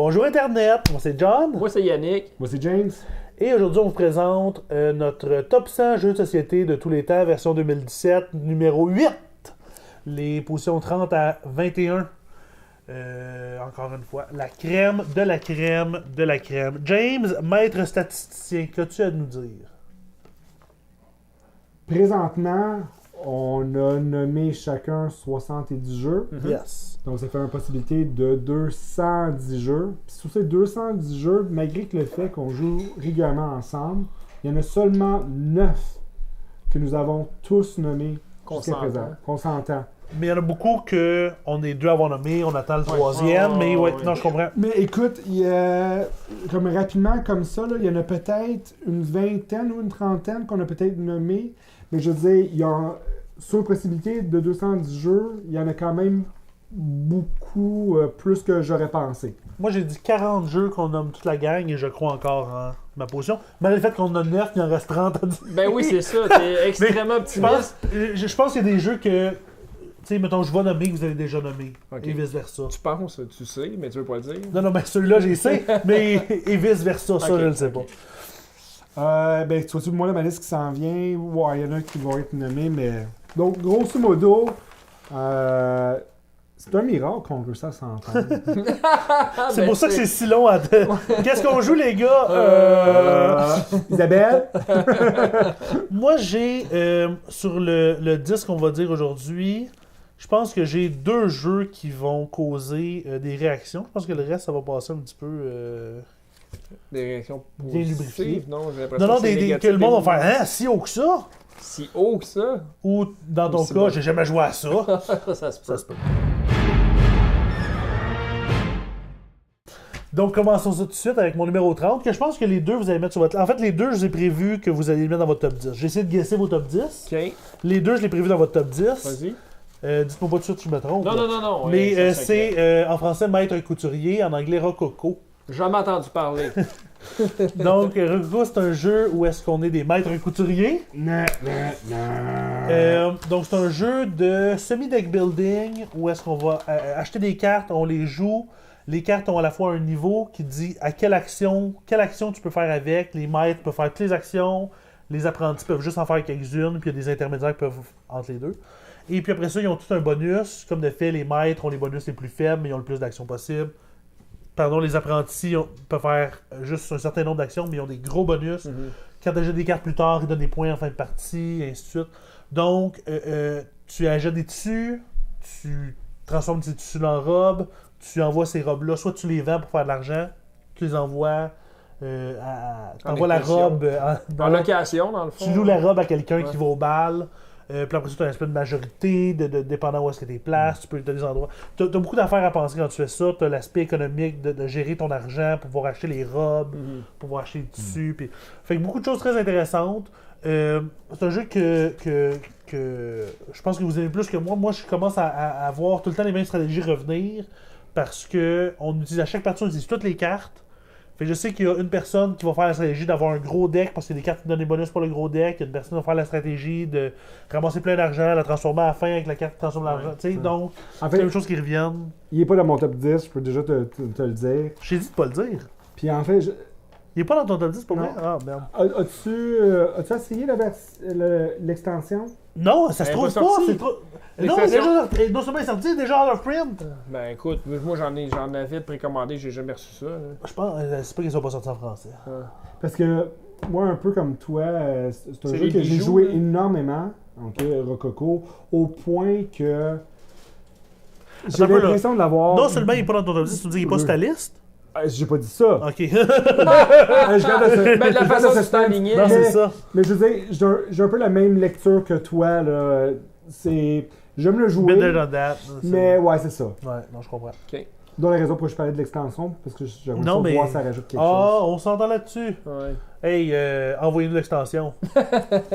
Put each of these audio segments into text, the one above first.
Bonjour Internet, moi c'est John. Moi, c'est Yannick. Moi, c'est James. Et aujourd'hui, on vous présente notre top 100 jeux de société de tous les temps, version 2017, numéro 8. Les positions 30 à 21. Encore une fois, la crème de la crème de la crème. James, maître statisticien, qu'as-tu à nous dire? Présentement, on a nommé chacun 70 jeux. Yes. Donc, ça fait une possibilité de 210 jeux. Puis sur ces 210 jeux, malgré que le fait qu'on joue régulièrement ensemble, il y en a seulement 9 que nous avons tous nommés jusqu'à présent. Qu'on s'entend. Mais il y en a beaucoup qu'on est deux à avoir nommé, on attend le troisième, mais non, je comprends. Mais écoute, il y a, comme rapidement comme ça, là, il y en a peut-être une vingtaine ou une trentaine qu'on a peut-être nommés. Mais je veux dire, il y a, sur la possibilité de 210 jeux, il y en a quand même beaucoup plus que j'aurais pensé. Moi, j'ai dit 40 jeux qu'on nomme toute la gang et je crois encore en ma position. Malgré le fait qu'on a 9, il en reste 30 à dire. Ben oui, c'est ça. T'es extrêmement optimiste. Je pense qu'il y a des jeux que, tu sais, mettons, je vais nommer que vous avez déjà nommé. Ok. Et vice-versa. Tu penses, tu sais, mais tu veux pas le dire. Non, mais celui-là, j'ai sais, mais et vice-versa, ça, Ok, je le sais ok. pas. Ben, tu vois, moi, la liste qui s'en vient, ouais, il y en a qui vont être nommés, mais... Donc, grosso modo, c'est un miracle qu'on réussisse à s'entendre. C'est pour ça que c'est si long à... Qu'est-ce qu'on joue, les gars? Isabelle? Moi, j'ai, sur le disque, on va dire aujourd'hui, je pense que j'ai 2 jeux qui vont causer des réactions. Je pense que le reste, ça va passer un petit peu... Des réactions Bien lubrifiées. positives, non? J'ai l'impression Non, que c'est que négatif le monde va et- faire « Hein, si haut que ça? » Si haut que ça? Ou, dans ton Aussi cas, bon. j'ai jamais joué à ça. Ça se peut. Ça se peut. Donc, commençons ça tout de suite avec mon numéro 30, que je pense que les deux, vous allez mettre sur votre... En fait, les deux, je vous ai prévu que vous allez les mettre dans votre top 10. J'ai essayé de guesser vos top 10. OK, Les deux, je l'ai prévu dans votre top 10. vas-y. Dites-moi pas tout de suite si je me trompe. Non, là. non, non, non. Mais ouais, ça, c'est en français Maître Couturier, en anglais Rococo. Jamais entendu parler. Donc, Rococo, c'est un jeu où est-ce qu'on est des maîtres couturiers. Non. Donc, c'est un jeu de semi-deck building où est-ce qu'on va acheter des cartes, on les joue. Les cartes ont à la fois un niveau qui dit à quelle action tu peux faire avec. Les maîtres peuvent faire toutes les actions. Les apprentis peuvent juste en faire quelques-unes. Puis il y a des intermédiaires qui peuvent entre les deux. Et puis après ça, ils ont tout un bonus. Comme de fait, les maîtres ont les bonus les plus faibles, mais ils ont le plus d'actions possibles. Pardon, les apprentis peuvent faire juste un certain nombre d'actions, mais ils ont des gros bonus. Quand tu achètes des cartes plus tard, ils donnent des points en fin de partie, et ainsi de suite. Donc, tu achètes des tissus, tu transformes tes tissus en robes, tu envoies ces robes-là, soit tu les vends pour faire de l'argent, tu les envoies t'envoies la expression. robe En location, dans le fond. tu loues la robe à quelqu'un Ouais. qui va au bal. Puis après ça, tu as un aspect de majorité, dépendant où est-ce que tu es place, tu peux te des endroits. Tu as beaucoup d'affaires à penser quand tu fais ça. Tu as l'aspect économique de gérer ton argent pour pouvoir acheter les robes, pour pouvoir acheter les tissus. Puis... Fait que beaucoup de choses très intéressantes. C'est un jeu que je pense que vous aimez plus que moi. Moi, je commence à voir tout le temps les mêmes stratégies revenir parce que on utilise à chaque partie, on utilise toutes les cartes. Fait que je sais qu'il y a une personne qui va faire la stratégie d'avoir un gros deck parce qu'il y a des cartes qui donnent des bonus pour le gros deck. Il y a une personne qui va faire la stratégie de ramasser plein d'argent, la transformer à la fin avec la carte qui transforme l'argent. Tu sais, donc, En c'est la fait, même chose qui reviennent. il est pas dans mon top 10, je peux déjà te le dire. J'ai dit de pas le dire. Puis en fait, Il est pas dans ton top 10 pour Non. vrai? Ah, merde. as-tu essayé l'extension? Non, ça se Elle est trouve pas pas. sortie. C'est trop... Non, L'extension. déjà, non seulement il est sorti, il est déjà out of print. Ben écoute, moi j'en avais précommandé, j'ai jamais reçu ça. Là. Je pense, c'est pas qu'ils sont pas sortis en français. Parce que moi, un peu comme toi, c'est un C'est jeu les que j'ai bijoux, joué là. énormément, ok, Rococo, au point que Attends j'ai un peu, là. l'impression de l'avoir... Non seulement il est pas dans ton top 10, tu me dis qu'il est pas sur ta liste. J'ai pas dit ça. Ok. Je garde ce- Ben de la je garde façon ce dont tu suspense. t'alignais. Non, c'est Mais- ça. Mais je veux dire, j'ai un peu la même lecture que toi, là. C'est... J'aime le jouer, Better than that. mais ouais, c'est ça. Ouais, non, je comprends. Dans la raison pour laquelle je parlais de l'extension, parce que j'aimerais Non, mais- voir si ça rajoute quelque Ah, chose. on s'entend là-dessus. Ouais. Hey, envoyez-nous l'extension.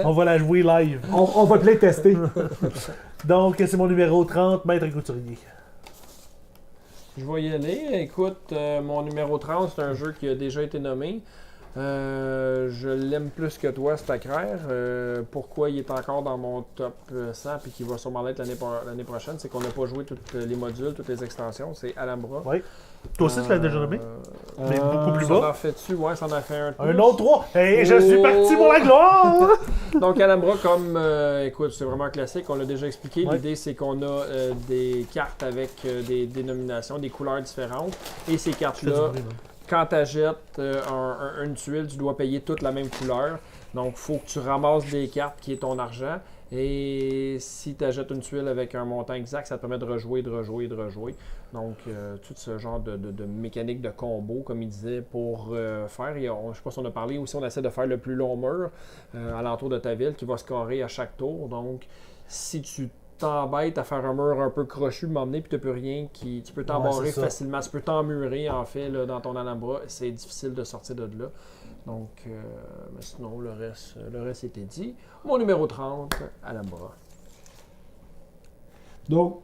On va la jouer live. On va te les tester. Donc, c'est mon numéro 30, Maître Couturier. Je vais y aller. Écoute, mon numéro 30, c'est un jeu qui a déjà été nommé. Je l'aime plus que toi, Stackraire. Pourquoi il est encore dans mon top 100 puis qu'il va sûrement l'être l'année prochaine, c'est qu'on n'a pas joué tous les modules, toutes les extensions. C'est Alhambra. Oui. Toi aussi, tu l'as déjà nommé? Mais beaucoup plus Ça bas. en fait-tu? Ouais, ça en a fait un. Un autre 3. Hey, je suis parti pour la gloire! Donc, Alhambra, comme, écoute, c'est vraiment classique, on l'a déjà expliqué. Ouais. L'idée, c'est qu'on a des cartes avec des dénominations, des couleurs différentes. Et ces Je fais du cartes-là, bruit, là. quand tu achètes une tuile, tu dois payer toute la même couleur. Donc, il faut que tu ramasses des cartes qui est ton argent. Et si tu achètes une tuile avec un montant exact, ça te permet de rejouer, de rejouer, de rejouer. Donc, tout ce genre de mécanique de combo, comme il disait, pour faire. Je ne sais pas si on a parlé aussi, on essaie de faire le plus long mur alentour de ta ville qui va scorer à chaque tour. Donc, si tu t'embêtes à faire un mur un peu crochu, m'emmener, puis tu peux rien, tu peux t'embarrer c'est ça. facilement. Tu peux t'emmurer, en fait, là, dans ton Alhambra. C'est difficile de sortir de là. Donc, mais sinon, le reste était dit. Mon numéro 30, Alhambra. Donc,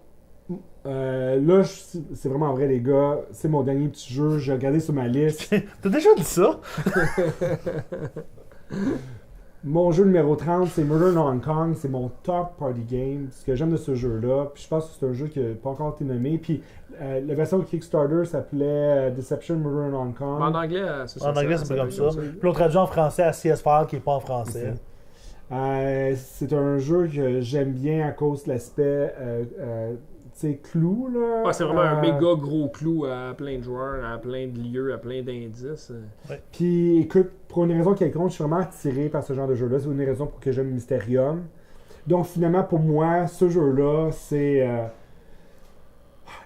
là, c'est vraiment vrai, les gars. C'est mon dernier petit jeu. J'ai regardé sur ma liste. T'as déjà dit ça? Mon jeu numéro 30, c'est Murder in Hong Kong. C'est mon top party game. Ce que j'aime de ce jeu-là. Puis je pense que c'est un jeu qui n'a pas encore été nommé. Puis la version Kickstarter s'appelait Deception Murder in Hong Kong. En anglais, c'est ça. En anglais, c'est pas comme ça. Puis l'on traduit en français à CS File qui n'est pas en français. C'est un jeu que j'aime bien à cause de l'aspect clou. Là. Ah, c'est vraiment un méga gros clou à plein de joueurs, à plein de lieux, à plein d'indices. Puis écoute, pour une raison quelconque, je suis vraiment attiré par ce genre de jeu-là. C'est une raison pour que j'aime Mysterium. Donc finalement, pour moi, ce jeu-là, c'est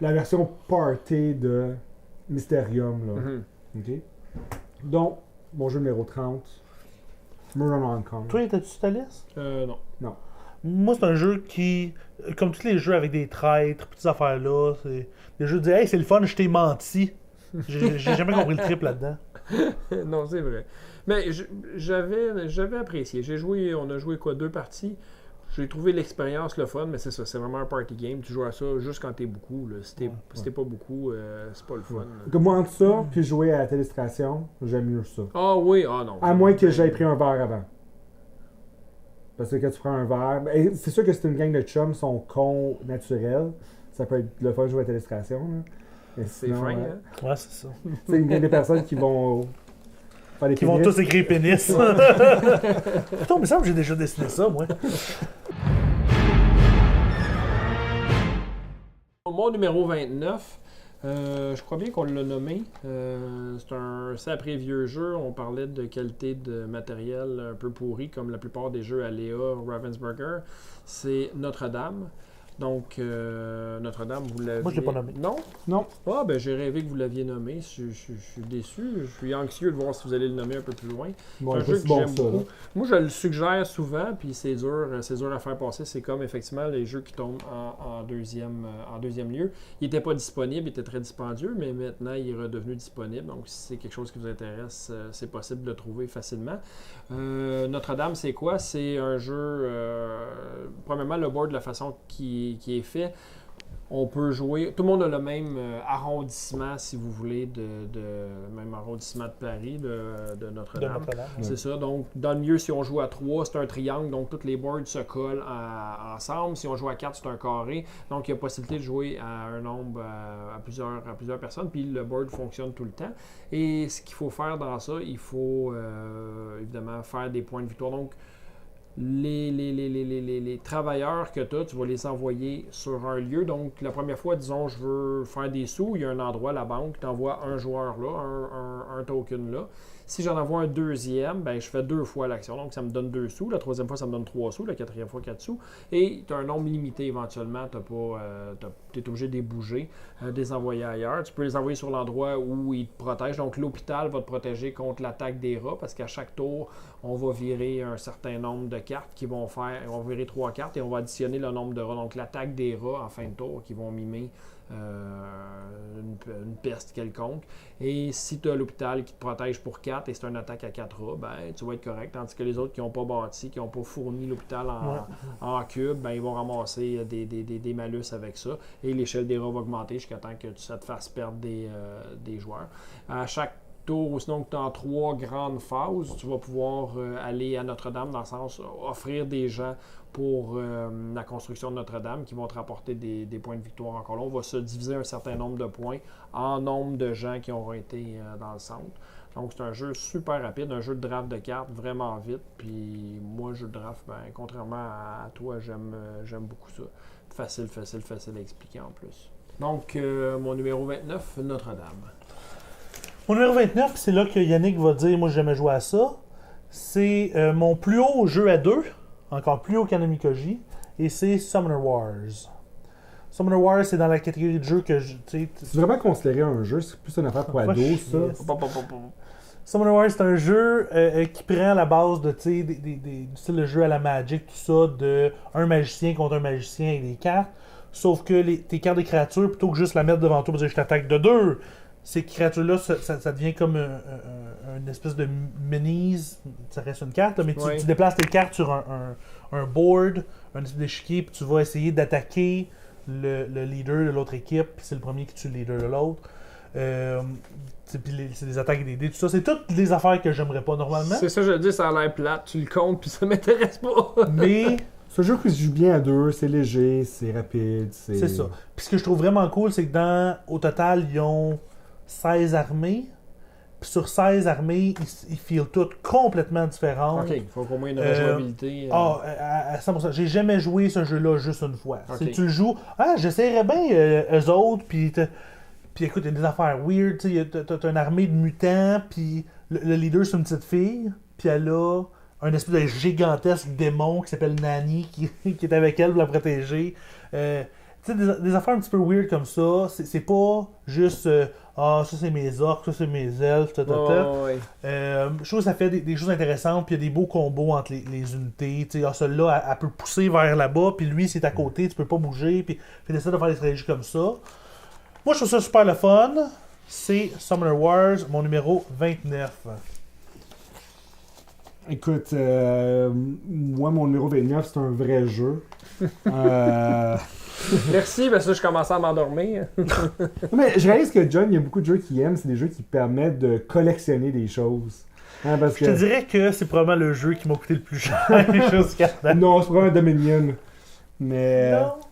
la version party de Mysterium. Là. Mm-hmm. Okay? Donc, mon jeu numéro 30, Murder in Hong Kong. Toi, étais-tu sur ta liste? Non. Moi, c'est un jeu qui, comme tous les jeux avec des traîtres, petites affaires-là, c'est des jeux de dire « Hey, c'est le fun, je t'ai menti ». J'ai jamais compris le trip là-dedans. Non, c'est vrai. Mais j'avais apprécié. On a joué 2 parties. J'ai trouvé l'expérience le fun, mais c'est ça, c'est vraiment un party game. Tu joues à ça juste quand t'es beaucoup. Là. Si t'es pas beaucoup, c'est pas le fun. Comme moi, entre ça, puis jouer à la téléstration, j'aime mieux ça. Ah oui, non. À moins que j'aie pris un verre avant. Parce que quand tu prends un verre, c'est sûr que c'est une gang de chums, sont cons naturels. Ça peut être le fun de jouer à la téléstration. Là. Mais C'est sinon, fin, hein? Ouais, c'est ça. C'est une gang de personnes qui vont faire des Qui vont pénis. tous écrire pénis. Putain, il me semble que j'ai déjà dessiné ça, moi. Mon numéro 29, je crois bien qu'on l'a nommé. C'est après vieux jeu. On parlait de qualité de matériel un peu pourri, comme la plupart des jeux à Léa, Ravensburger. C'est Notre-Dame. Donc, Notre-Dame, vous l'avez... Moi, je l'ai pas nommé. Non? Non. Ah, ben j'ai rêvé que vous l'aviez nommé. Je suis déçu. Je suis anxieux de voir si vous allez le nommer un peu plus loin. Bon, C'est un jeu c'est que bon, j'aime ça. beaucoup. Là. Moi, je le suggère souvent, puis c'est dur à faire passer. C'est comme, effectivement, les jeux qui tombent en deuxième lieu. Il n'était pas disponible, il était très dispendieux, mais maintenant, il est redevenu disponible. Donc, si c'est quelque chose qui vous intéresse, c'est possible de le trouver facilement. Notre-Dame, c'est quoi? C'est un jeu... premièrement, le board, de la façon qui est fait, on peut jouer... Tout le monde a le même arrondissement, si vous voulez, même arrondissement de Paris, de Notre-Dame. De Notre-Dame. C'est ça. Donc, dans le milieu, si on joue à 3, c'est un triangle. Donc, toutes les boards se collent ensemble. Si on joue à 4, c'est un carré. Donc, il y a possibilité de jouer à un nombre, à plusieurs personnes. Puis, le board fonctionne tout le temps. Et ce qu'il faut faire dans ça, il faut évidemment faire des points de victoire. Donc, les travailleurs que tu vas les envoyer sur un lieu. Donc, la première fois, disons, je veux faire des sous, il y a un endroit, la banque, tu envoies un joueur là, un token là. Si j'en envoie un deuxième, ben, je fais 2 fois l'action. Donc, ça me donne 2 sous. La troisième fois, ça me donne 3 sous. La quatrième fois, 4 sous. Et tu as un nombre limité éventuellement. Tu es obligé de les bouger, de les envoyer ailleurs. Tu peux les envoyer sur l'endroit où ils te protègent. Donc, l'hôpital va te protéger contre l'attaque des rats parce qu'à chaque tour, on va virer un certain nombre de cartes qui vont faire. On va virer 3 cartes et on va additionner le nombre de rats. Donc, l'attaque des rats en fin de tour qui vont mimer une peste quelconque. Et si tu as l'hôpital qui te protège pour 4 et c'est une attaque à 4 rats, ben, tu vas être correct. Tandis que les autres qui n'ont pas bâti, qui n'ont pas fourni l'hôpital en cube, ben, ils vont ramasser des malus avec ça. Et l'échelle des rats va augmenter jusqu'à temps que ça te fasse perdre des joueurs. À chaque tours, ou sinon que tu as en 3 grandes phases, tu vas pouvoir aller à Notre-Dame, dans le sens offrir des gens pour la construction de Notre-Dame qui vont te rapporter des points de victoire encore là. On va se diviser un certain nombre de points en nombre de gens qui auront été dans le centre. Donc, c'est un jeu super rapide, un jeu de draft de cartes vraiment vite. Puis, moi, jeu de draft, contrairement à toi, j'aime beaucoup ça. Facile à expliquer en plus. Donc, mon numéro 29, Notre-Dame. Mon numéro 29, c'est là que Yannick va dire, moi, j'ai jamais joué à ça. C'est mon plus haut jeu à 2, encore plus haut qu'Anamikoji, et c'est Summoner Wars. Summoner Wars, c'est dans la catégorie de jeux que je. C'est vraiment considéré un jeu, c'est plus une affaire pour ados, ça. Summoner Wars, c'est un jeu qui prend la base de du style de jeu à la Magic, tout ça, de un magicien contre un magicien avec des cartes. Sauf que tes cartes des créatures, plutôt que juste la mettre devant toi pour dire je t'attaque de 2, ces créatures-là, ça devient comme une espèce de minis. Ça reste une carte, mais tu déplaces tes cartes sur un board, un espèce d'échiquier, puis tu vas essayer d'attaquer le leader de l'autre équipe, puis c'est le premier qui tue le leader de l'autre. Puis c'est des attaques et des dés, tout ça. C'est toutes des affaires que j'aimerais pas normalement. C'est ça, je dis, ça a l'air plate. Tu le comptes, puis ça m'intéresse pas. Mais c'est un jeu qui se joue bien à 2, c'est léger, c'est rapide. C'est ça. Puis ce que je trouve vraiment cool, c'est que au total, ils ont 16 armées. Puis sur 16 armées, ils filent toutes complètement différentes. Ok, il faut qu'au moins une rejouabilité. À 100%. J'ai jamais joué ce jeu-là juste une fois. Okay. Si tu le joues, j'essaierais bien eux autres, puis écoute, il y a des affaires weird, tu sais, t'as une armée de mutants, puis le leader c'est une petite fille, puis elle a un espèce de gigantesque démon qui s'appelle Nani, qui est avec elle pour la protéger. Tu sais, des affaires un petit peu weird comme ça, c'est pas juste ça c'est mes orques, ça c'est mes elfes, je trouve que ça fait des choses intéressantes, puis il y a des beaux combos entre les unités. Tu sais, celle-là, elle peut pousser vers là-bas, puis lui, c'est à côté, tu peux pas bouger, puis il essaie de faire des stratégies comme ça. Moi, je trouve ça super le fun. C'est Summoner Wars, mon numéro 29. Écoute, moi, mon numéro 29, c'est un vrai jeu. Merci, parce que je commençais à m'endormir. Mais je réalise que John, il y a beaucoup de jeux qu'il aime. C'est des jeux qui permettent de collectionner des choses. Hein, parce je te dirais que c'est probablement le jeu qui m'a coûté le plus cher. Les choses qu'à non, c'est probablement Dominion. Mais...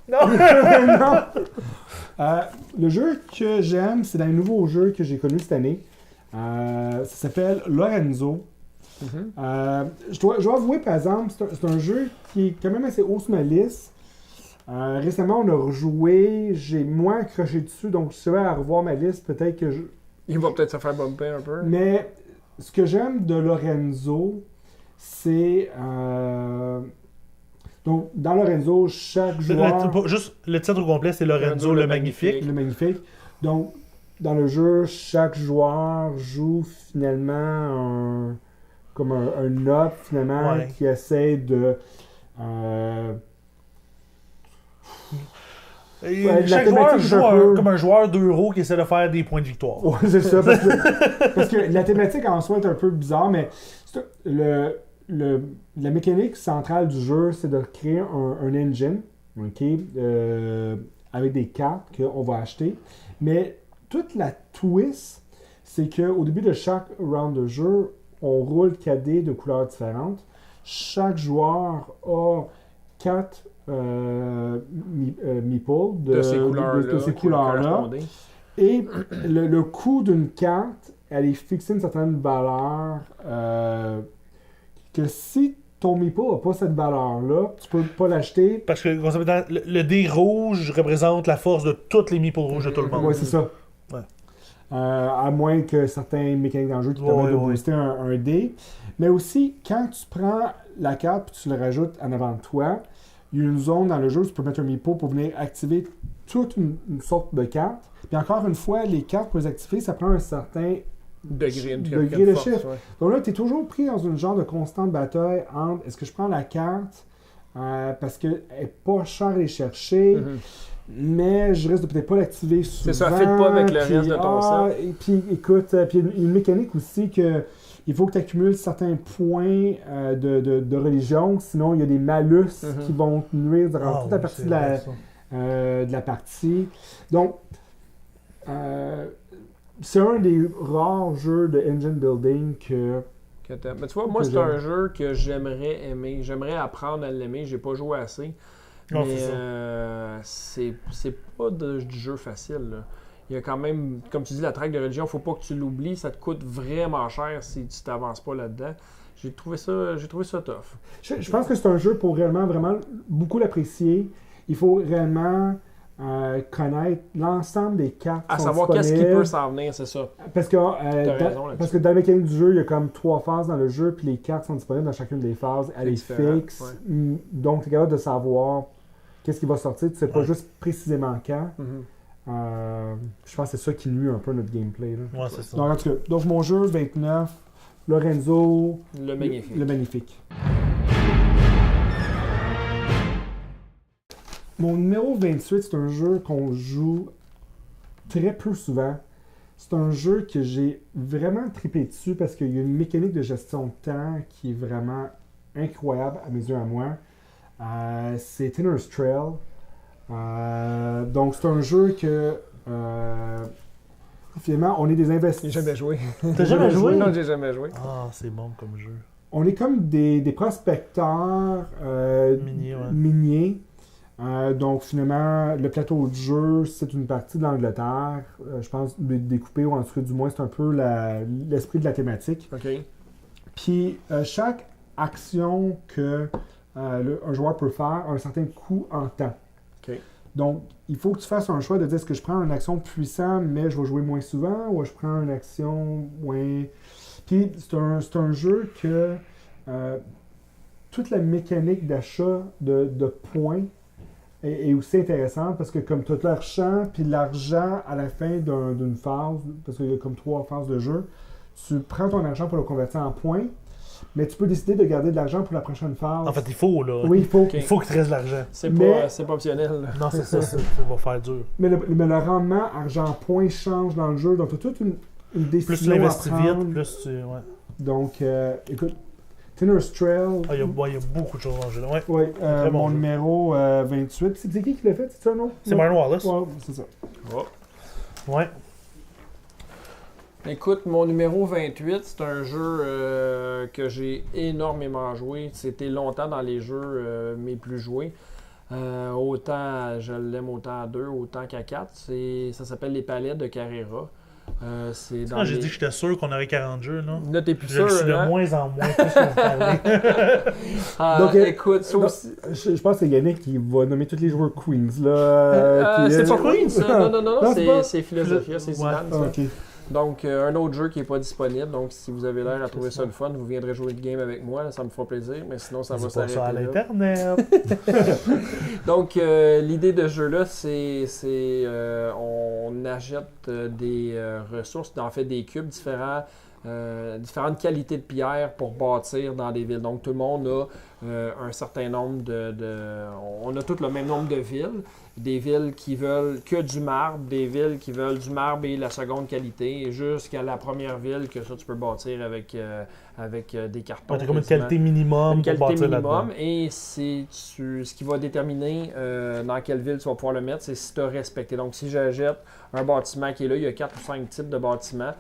Non! non. Le jeu que j'aime, c'est dans les nouveaux jeux que j'ai connus cette année. Ça s'appelle Lorenzo. Je dois avouer, par exemple, c'est un jeu qui est quand même assez haut sur ma liste. Récemment, on a rejoué, j'ai moins accroché dessus, donc si je vais à revoir ma liste, peut-être que il va peut-être se faire bumper un peu. Mais ce que j'aime de Lorenzo, c'est... Donc, dans Lorenzo, chaque joueur... Juste le titre au complet, c'est Lorenzo le Magnifique. Le Magnifique. Donc, dans le jeu, chaque joueur joue finalement comme un op, finalement, qui essaie de... chaque joueur joue comme un joueur d'euro qui essaie de faire des points de victoire. Ouais, c'est ça. Parce que la thématique en soi est un peu bizarre, mais la mécanique centrale du jeu, c'est de créer un engine, avec des cartes qu'on va acheter. Mais toute la twist, c'est qu'au début de chaque round de jeu, on roule 4 dés de couleurs différentes. Chaque joueur a 4 meeples de ces couleurs-là. Et le coût d'une carte, elle est fixée une certaine valeur que si ton meeple n'a pas cette valeur-là, tu peux pas l'acheter. Parce que le dé rouge représente la force de toutes les meeples rouges de tout le monde. Oui, c'est ça. Ouais. À moins que certains mécaniques dans le jeu qui permettent de booster un dé. Mais aussi, quand tu prends la carte et tu le rajoutes en avant de toi, il y a une zone dans le jeu où tu peux mettre un meeple pour venir activer toute une sorte de carte. Puis encore une fois, les cartes pour les activer, ça prend un certain degré de chiffre. Ouais. Donc là, tu es toujours pris dans une genre de constante bataille entre est-ce que je prends la carte parce qu'elle n'est pas chère à aller chercher, mais je risque de peut-être pas l'activer souvent. C'est ça, ne fit pas avec le reste de ton set. Et puis écoute, puis il y a une mécanique aussi que il faut que tu accumules certains points de religion, sinon il y a des malus qui vont te nuire durant toute la partie de la partie. Donc, c'est un des rares jeux de engine building que... Mais tu vois, moi, c'est un jeu que j'aimerais aimer. J'aimerais apprendre à l'aimer. J'ai pas joué assez. Non, Mais c'est pas du jeu facile, là. Il y a quand même, comme tu dis, la traque de religion, faut pas que tu l'oublies. Ça te coûte vraiment cher si tu t'avances pas là-dedans. J'ai trouvé ça tough. Je pense que c'est un jeu pour réellement, vraiment beaucoup l'apprécier. Il faut réellement connaître l'ensemble des cartes. À savoir qu'est-ce qui peut s'en venir, c'est ça. Parce que, dans la mécanique du jeu, il y a comme 3 phases dans le jeu, puis les cartes sont disponibles dans chacune des phases. Elle est fixe. Ouais. Donc, tu es capable de savoir qu'est-ce qui va sortir. Tu sais pas juste précisément quand. Je pense que c'est ça qui nuit un peu notre gameplay. Là. Ouais, c'est ça. Donc, en tout cas, donc mon jeu 29, Lorenzo, le magnifique. Le magnifique. Mon numéro 28, c'est un jeu qu'on joue très peu souvent. C'est un jeu que j'ai vraiment trippé dessus parce qu'il y a une mécanique de gestion de temps qui est vraiment incroyable à mes yeux à moi. C'est Tinner's Trail. Donc c'est un jeu que finalement on est des investisseurs. J'ai jamais joué. T'as jamais joué? Non, j'ai jamais joué. Ah, c'est bon comme jeu. On est comme des prospecteurs miniers. Donc finalement, le plateau de jeu, c'est une partie de l'Angleterre. Je pense découpé, ou en tout cas du moins, c'est un peu l'esprit de la thématique. OK. Puis chaque action que un joueur peut faire a un certain coût en temps. OK. Donc, il faut que tu fasses un choix de dire est-ce que je prends une action puissante, mais je vais jouer moins souvent, ou je prends une action moins... Puis c'est un jeu que toute la mécanique d'achat de points est aussi intéressante parce que comme tu as l'argent, puis l'argent à la fin d'une phase, parce qu'il y a comme 3 phases de jeu, tu prends ton argent pour le convertir en points, mais tu peux décider de garder de l'argent pour la prochaine phase. En fait, il faut, là. Oui, il faut. Il faut qu'il te reste de l'argent. C'est pas optionnel. Là. Non, c'est ça, ça va faire dur. Mais le rendement argent-point change dans le jeu, donc tu as toute une décision plus tu l'investis à prendre. vite, plus tu... Ouais. Donc, écoute, Tinner's Trail... Il y a beaucoup de choses dans le jeu. Ouais. Oui, mon jeu. Numéro 28. C'est qui l'a fait? C'est un autre? C'est Martin Wallace. Ouais, c'est ça. Oh. Ouais. Écoute, mon numéro 28, c'est un jeu que j'ai énormément joué. C'était longtemps dans les jeux mes plus joués. Autant je l'aime autant à 2, autant qu'à 4. Ça s'appelle Les Palais de Carrera. Quand j'ai dit que j'étais sûr qu'on aurait 40 jeux, là, là t'es plus je sûr, le suis de hein? moins en moins plus que vous parlez. Donc, écoute, ça aussi... Je pense que c'est Yannick qui va nommer tous les joueurs Queens. Là, c'est pas Queens, ça? Non, c'est c'est Philosophia, c'est Zidane. Ouais. Ça. Donc, un autre jeu qui n'est pas disponible. Donc, si vous avez l'air à trouver ça le fun, vous viendrez jouer le game avec moi. Là, ça me fera plaisir. Mais sinon, ça va s'arrêter ça à là. l'Internet. Donc, l'idée de ce jeu-là, c'est on achète des ressources, en fait des cubes différentes qualités de pierres pour bâtir dans des villes. Donc, tout le monde a un certain nombre on a tous le même nombre de villes. Des villes qui veulent que du marbre, des villes qui veulent du marbre et la seconde qualité, jusqu'à la première ville que ça tu peux bâtir avec des cartons. T'as comme une qualité minimum une qualité pour bâtir minimum, là-dedans. et ce qui va déterminer dans quelle ville tu vas pouvoir le mettre, c'est si tu as respecté. Donc si j'achète un bâtiment qui est là, il y a 4 ou 5 types de bâtiments.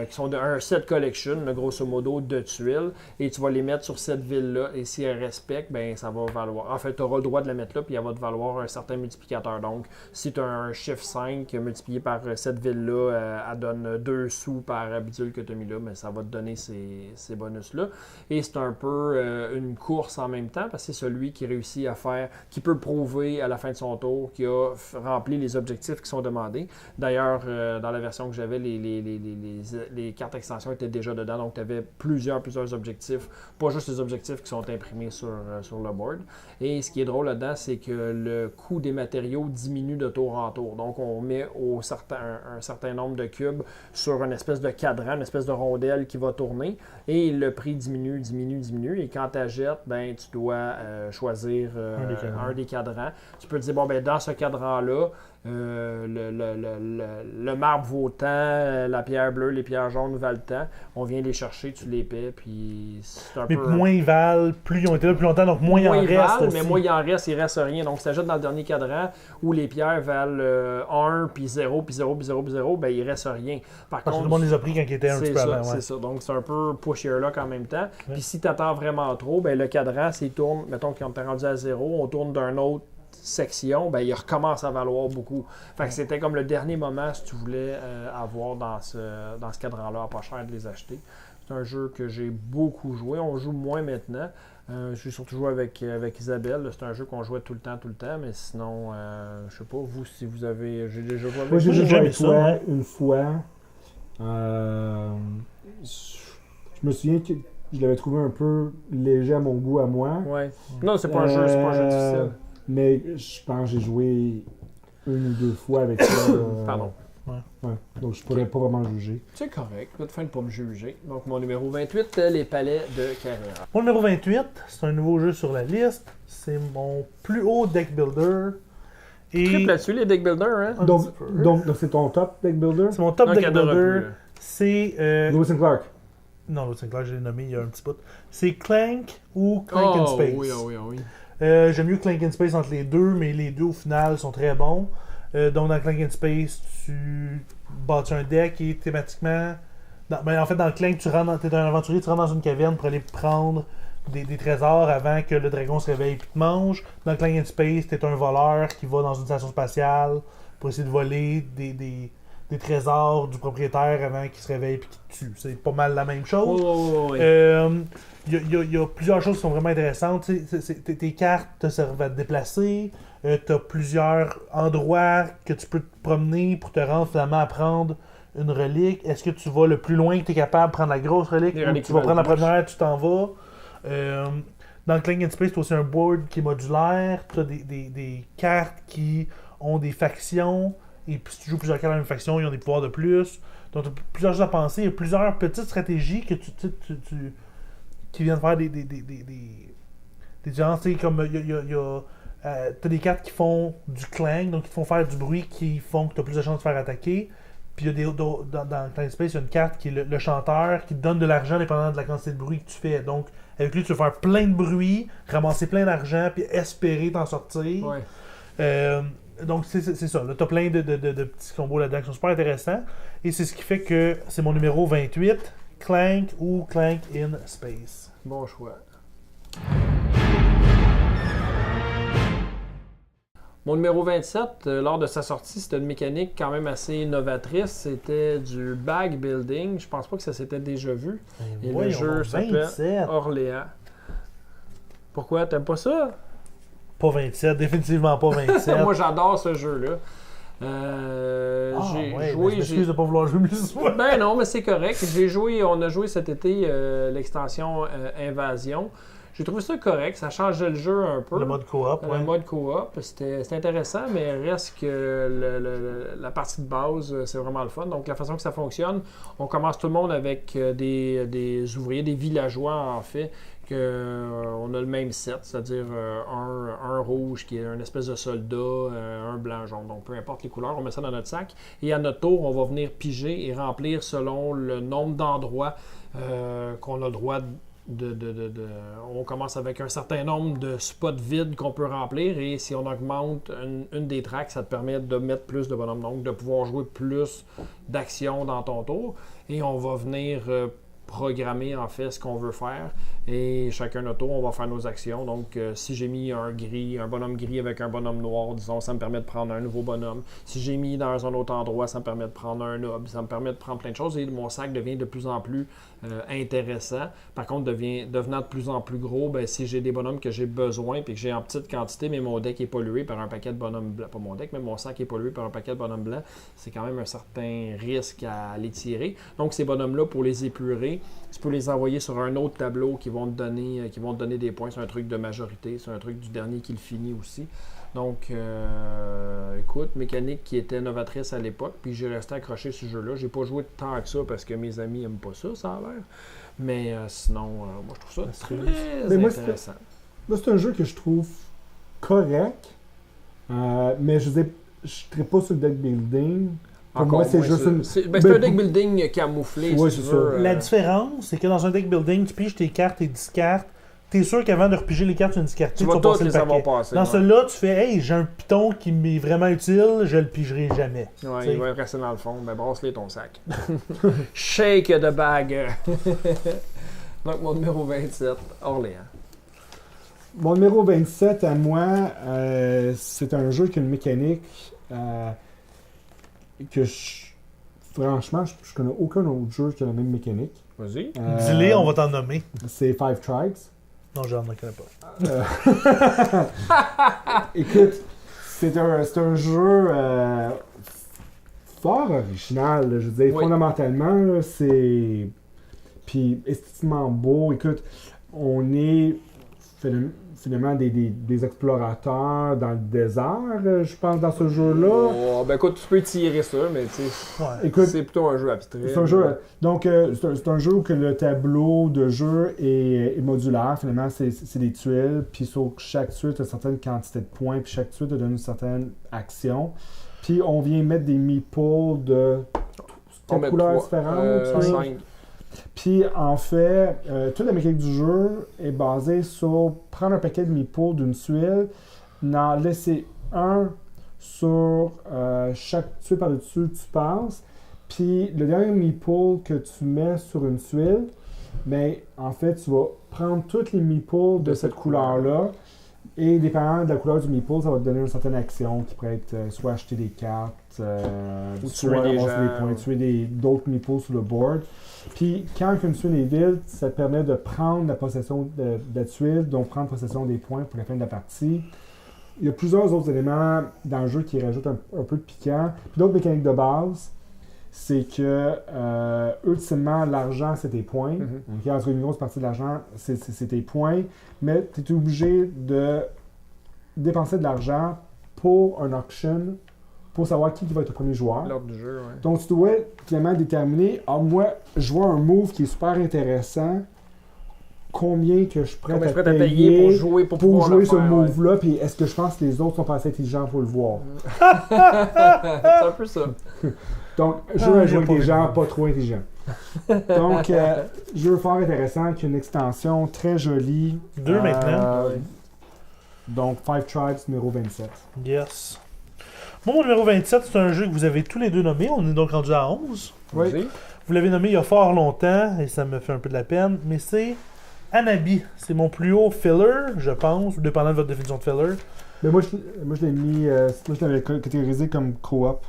Qui sont un set collection, grosso modo, de tuiles, et tu vas les mettre sur cette ville-là, et si elle respecte, ben ça va valoir. En fait, tu auras le droit de la mettre là, puis elle va te valoir un certain multiplicateur. Donc, si tu as un chiffre 5 multiplié par cette ville-là, elle donne 2 sous par bidule que tu as mis là, mais ça va te donner ces bonus-là. Et c'est un peu une course en même temps, parce que c'est celui qui réussit à faire, qui peut prouver à la fin de son tour qu'il a rempli les objectifs qui sont demandés. D'ailleurs, dans la version que j'avais, les cartes extensions étaient déjà dedans, donc tu avais plusieurs objectifs, pas juste les objectifs qui sont imprimés sur le board. Et ce qui est drôle là-dedans, c'est que le coût des matériaux diminue de tour en tour. Donc on met un certain nombre de cubes sur une espèce de cadran, une espèce de rondelle qui va tourner, et le prix diminue, et quand tu achètes, ben, tu dois choisir un des cadrans. Tu peux te dire, bon, ben, dans ce cadran-là, le marbre vaut tant, la pierre bleue, les pierres jaunes valent tant. On vient les chercher, tu les paies, puis c'est un Mais peu... moins ils valent, plus ils ont été là plus longtemps, donc moins il en ils reste valent, aussi. mais moins il en reste, il reste rien. Donc, si tu ajoutes dans le dernier cadran où les pierres valent 1, puis 0, puis 0, puis 0, puis 0, ben il reste rien. Par Parce que tout contre, le monde les a pris quand ils étaient un petit peu avant. c'est ça. Donc, c'est un peu push your luck en même temps. Puis si tu attends vraiment trop, ben le cadran, s'il tourne, mettons qu'on t'est rendu à 0, on tourne d'un autre section, ben il recommence à valoir beaucoup. Fait que c'était comme le dernier moment si tu voulais avoir dans ce cadran-là à pas cher de les acheter. C'est un jeu que j'ai beaucoup joué. On joue moins maintenant. J'ai surtout joué avec Isabelle. C'est un jeu qu'on jouait tout le temps, mais sinon, je sais pas, vous, si vous avez... J'ai déjà joué avec Moi, j'ai J'ai joué jamais avec ça, toi hein. une fois. Je me souviens que je l'avais trouvé un peu léger à mon goût à moi. Ouais. Non, c'est pas un jeu difficile. Mais je pense que j'ai joué une ou deux fois avec ça. Pardon. Ouais. Donc je pourrais pas vraiment juger. C'est correct. Pas de fin de pas me juger. Donc, mon numéro 28, les palais de Carrera. Mon numéro 28, c'est un nouveau jeu sur la liste. C'est mon plus haut deck builder. Et Triple là-dessus, les deck builders, hein? un Donc petit peu. c'est ton top deck builder? C'est mon top Donc, deck il y en aura builder. plus, là. C'est. Lewis and Clark. Non, l'autre Sinclair, je l'ai nommé il y a un petit bout. C'est Clank ou Clank in Space. Oui, oui, oui. J'aime mieux Clank in Space entre les deux, mais les deux au final sont très bons. Donc dans Clank in Space, tu bâtis un deck et thématiquement. En fait, dans Clank, tu es un aventurier, tu rentres dans une caverne pour aller prendre des trésors avant que le dragon se réveille et te mange. Dans Clank in Space, tu es un voleur qui va dans une station spatiale pour essayer de voler des trésors du propriétaire avant qu'il se réveille et qu'il te tue. C'est pas mal la même chose. Oui. Il y a plusieurs choses qui sont vraiment intéressantes. Tes cartes te servent à te déplacer. Tu as plusieurs endroits que tu peux te promener pour te rendre finalement à prendre une relique. Est-ce que tu vas le plus loin que tu es capable de prendre la grosse relique ou tu vas prendre la première, tu t'en vas? Dans Clank in Space, tu as aussi un board qui est modulaire. Tu as des cartes qui ont des factions. Et puis si tu joues plusieurs cartes dans la même faction, ils ont des pouvoirs de plus. Donc tu as plusieurs choses à penser. Il y a plusieurs petites stratégies que qui viennent faire des différences. Tu sais, comme t'as des cartes qui font du clang, donc qui te font faire du bruit, qui font que tu as plus de chances de faire attaquer. Puis il y a dans Clank Space, il y a une carte qui est le chanteur qui te donne de l'argent dépendant de la quantité de bruit que tu fais. Donc avec lui, tu vas faire plein de bruit, ramasser plein d'argent, puis espérer t'en sortir. Ouais. Donc c'est ça, là, t'as plein de petits combos là-dedans qui sont super intéressants. Et c'est ce qui fait que c'est mon numéro 28, Clank ou Clank in Space. Bon choix. Mon numéro 27, lors de sa sortie, c'était une mécanique quand même assez novatrice. C'était du bag building. Je pense pas que ça s'était déjà vu. Et le jeu s'appelle Orléans. Pourquoi? T'aimes pas ça? Pas 27, définitivement pas 27. Moi, j'adore ce jeu-là. J'ai joué. Je m'excuse de pas vouloir jouer plus souvent. Ben non, mais c'est correct. On a joué cet été l'extension Invasion. J'ai trouvé ça correct, ça changeait le jeu un peu. Le mode coop, Le mode coop, c'était intéressant, mais reste que la partie de base, c'est vraiment le fun. Donc la façon que ça fonctionne, on commence tout le monde avec des ouvriers, des villageois en fait, on a le même set, c'est-à-dire un rouge qui est une espèce de soldat, un blanc jaune. Donc peu importe les couleurs, on met ça dans notre sac. Et à notre tour, on va venir piger et remplir selon le nombre d'endroits qu'on a le droit on commence avec un certain nombre de spots vides qu'on peut remplir et si on augmente une des tracks, ça te permet de mettre plus de bonhommes, donc de pouvoir jouer plus d'actions dans ton tour et on va venir programmer en fait ce qu'on veut faire et chacun notre tour, on va faire nos actions. Donc si j'ai mis un bonhomme gris avec un bonhomme noir, disons, ça me permet de prendre un nouveau bonhomme. Si j'ai mis dans un autre endroit, ça me permet de prendre un noble, ça me permet de prendre plein de choses et mon sac devient de plus en plus intéressant. Par contre, devenant de plus en plus gros, ben, si j'ai des bonhommes que j'ai besoin et que j'ai en petite quantité, mais mon deck est pollué par un paquet de bonhommes blancs, pas mon deck, mais mon sac est pollué par un paquet de bonhommes blancs, c'est quand même un certain risque à les tirer. Donc ces bonhommes-là, pour les épurer, tu peux les envoyer sur un autre tableau qui vont te donner des points. C'est un truc de majorité, c'est un truc du dernier qui le finit aussi. Donc, écoute, mécanique qui était novatrice à l'époque, puis j'ai resté accroché sur ce jeu-là. J'ai pas joué tant que ça parce que mes amis n'aiment pas ça, ça a l'air. Mais sinon, moi je trouve ça très intéressant. Moi, c'est un jeu que je trouve correct, mais je je ne pas sur le deck building. Pour Encore moi, c'est moins, juste une. c'est Ben, un deck building camouflé, Ouais, si tu c'est veux. ça. La différence, c'est que dans un deck building, tu piges tes cartes, tes 10 cartes. T'es sûr qu'avant de repiger les cartes sur une discardée, tu vas passer tous le les avoir paquet. passés. Dans ouais. celui-là, tu fais Hey, j'ai un piton qui m'est vraiment utile, je le pigerai jamais. Ouais, T'sais. il va rester dans le fond. Ben, brasse-les ton sac. Shake the bag. Donc, mon numéro 27, Orléans. Mon numéro 27 à moi, c'est un jeu qui a une mécanique que franchement, je connais aucun autre jeu qui a la même mécanique. Vas-y. Dis-les, on va t'en nommer. C'est Five Tribes. Non, j'en connais pas. Écoute, c'est un jeu fort original. Là, je veux dire, Oui. fondamentalement, là, c'est. Puis esthétiquement beau. Écoute, on est finalement des explorateurs dans le désert, je pense, dans ce jeu-là. Oh, ben écoute, tu peux tirer ça, mais tu sais, Ouais. Écoute, c'est plutôt un jeu à vitrine. c'est un jeu. Donc, c'est un jeu où que le tableau de jeu est modulaire. Finalement, c'est des tuiles. Puis sur chaque tuile, tu as une certaine quantité de points. Puis chaque tuile te donne une certaine action. Puis on vient mettre des meeples de On met couleurs 3, différentes. 5. Puis en fait, toute la mécanique du jeu est basée sur prendre un paquet de meeples d'une tuile, en laisser un sur chaque tuile par-dessus tu passes. Puis le dernier meeple que tu mets sur une tuile, mais en fait, tu vas prendre toutes les meeples de cette couleur-là. Et dépendant de la couleur du meeple, ça va te donner une certaine action qui pourrait être soit acheter des cartes, Ou soit tuer des ramasser gens, des points, tuer d'autres meeples sur le board. Puis quand une tuile est vide, ça te permet de prendre la possession de la tuile, donc prendre possession des points pour la fin de la partie. Il y a plusieurs autres éléments dans le jeu qui rajoutent un peu de piquant. Puis d'autres mécaniques de base, c'est que ultimement, l'argent, c'est tes points. Mm-hmm. En tout cas, une grosse partie de l'argent, c'est tes points. Mais tu es obligé de dépenser de l'argent pour un auction, pour savoir qui va être le premier joueur. L'ordre du jeu, ouais. Donc, tu dois clairement déterminer, moi, je vois un move qui est super intéressant, combien que je suis prêt Combien à je suis prêt à payer pour jouer, pour pouvoir jouer le ce faire, move-là, puis est-ce que je pense que les autres sont pas assez intelligents pour le voir. C'est un peu ça. Donc, je veux jouer j'ai avec pas des vu. gens pas trop intelligents. Donc, jeu fort intéressant, qui a une extension très jolie. 2 maintenant. Ouais. Donc, Five Tribes, numéro 27. Yes. Moi, mon numéro 27, c'est un jeu que vous avez tous les deux nommé. On est donc rendu à 11. Oui. Vas-y. Vous l'avez nommé il y a fort longtemps, et ça me fait un peu de la peine, mais c'est Anabi. C'est mon plus haut filler, je pense, dépendant de votre définition de filler. Mais moi, je l'ai mis, moi, je l'avais catégorisé comme co-op.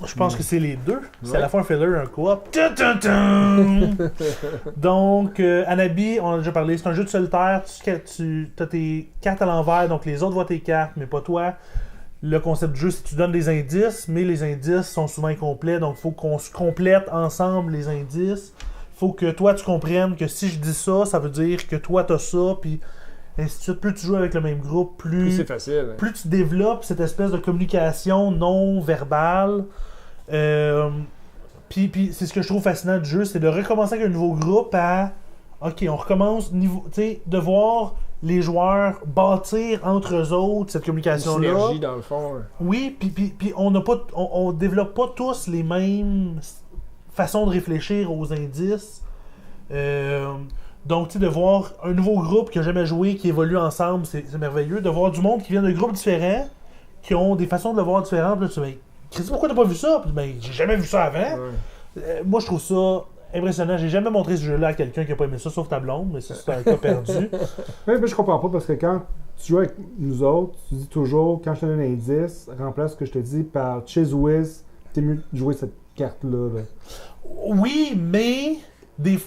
Je pense que c'est les deux. C'est Ouais. à la fois un filler et un coop. Donc, Anabi, on en a déjà parlé, c'est un jeu de solitaire. Tu as tes cartes à l'envers, donc les autres voient tes cartes, mais pas toi. Le concept du jeu, c'est que tu donnes des indices, mais les indices sont souvent incomplets, donc il faut qu'on se complète ensemble les indices. Il faut que toi, tu comprennes que si je dis ça, ça veut dire que toi, t'as ça, puis ainsi de suite. Plus tu joues avec le même groupe, Plus c'est facile. plus tu développes cette espèce de communication non verbale. Puis c'est ce que je trouve fascinant du jeu, c'est de recommencer avec un nouveau groupe à... Ok, on recommence, de voir les joueurs bâtir entre eux autres cette Une communication-là. synergie, dans le fond. Oui, puis on développe pas tous les mêmes façons de réfléchir aux indices. Donc, tu sais, de voir un nouveau groupe qui a jamais joué, qui évolue ensemble, c'est merveilleux. De voir du monde qui vient de groupes différents, qui ont des façons de le voir différentes. Puis là, tu dis, Christy, pourquoi t'as pas vu ça? Puis, ben, j'ai jamais vu ça avant. Ouais. Moi, je trouve ça impressionnant. J'ai jamais montré ce jeu-là à quelqu'un qui a pas aimé ça, sauf ta blonde, mais ça, c'est un cas perdu. Mais je comprends pas parce que quand tu joues avec nous autres, tu dis toujours, quand je te donne un indice, remplace ce que je te dis par Chase Whiz, t'es mieux de jouer cette carte-là. Là. Oui, mais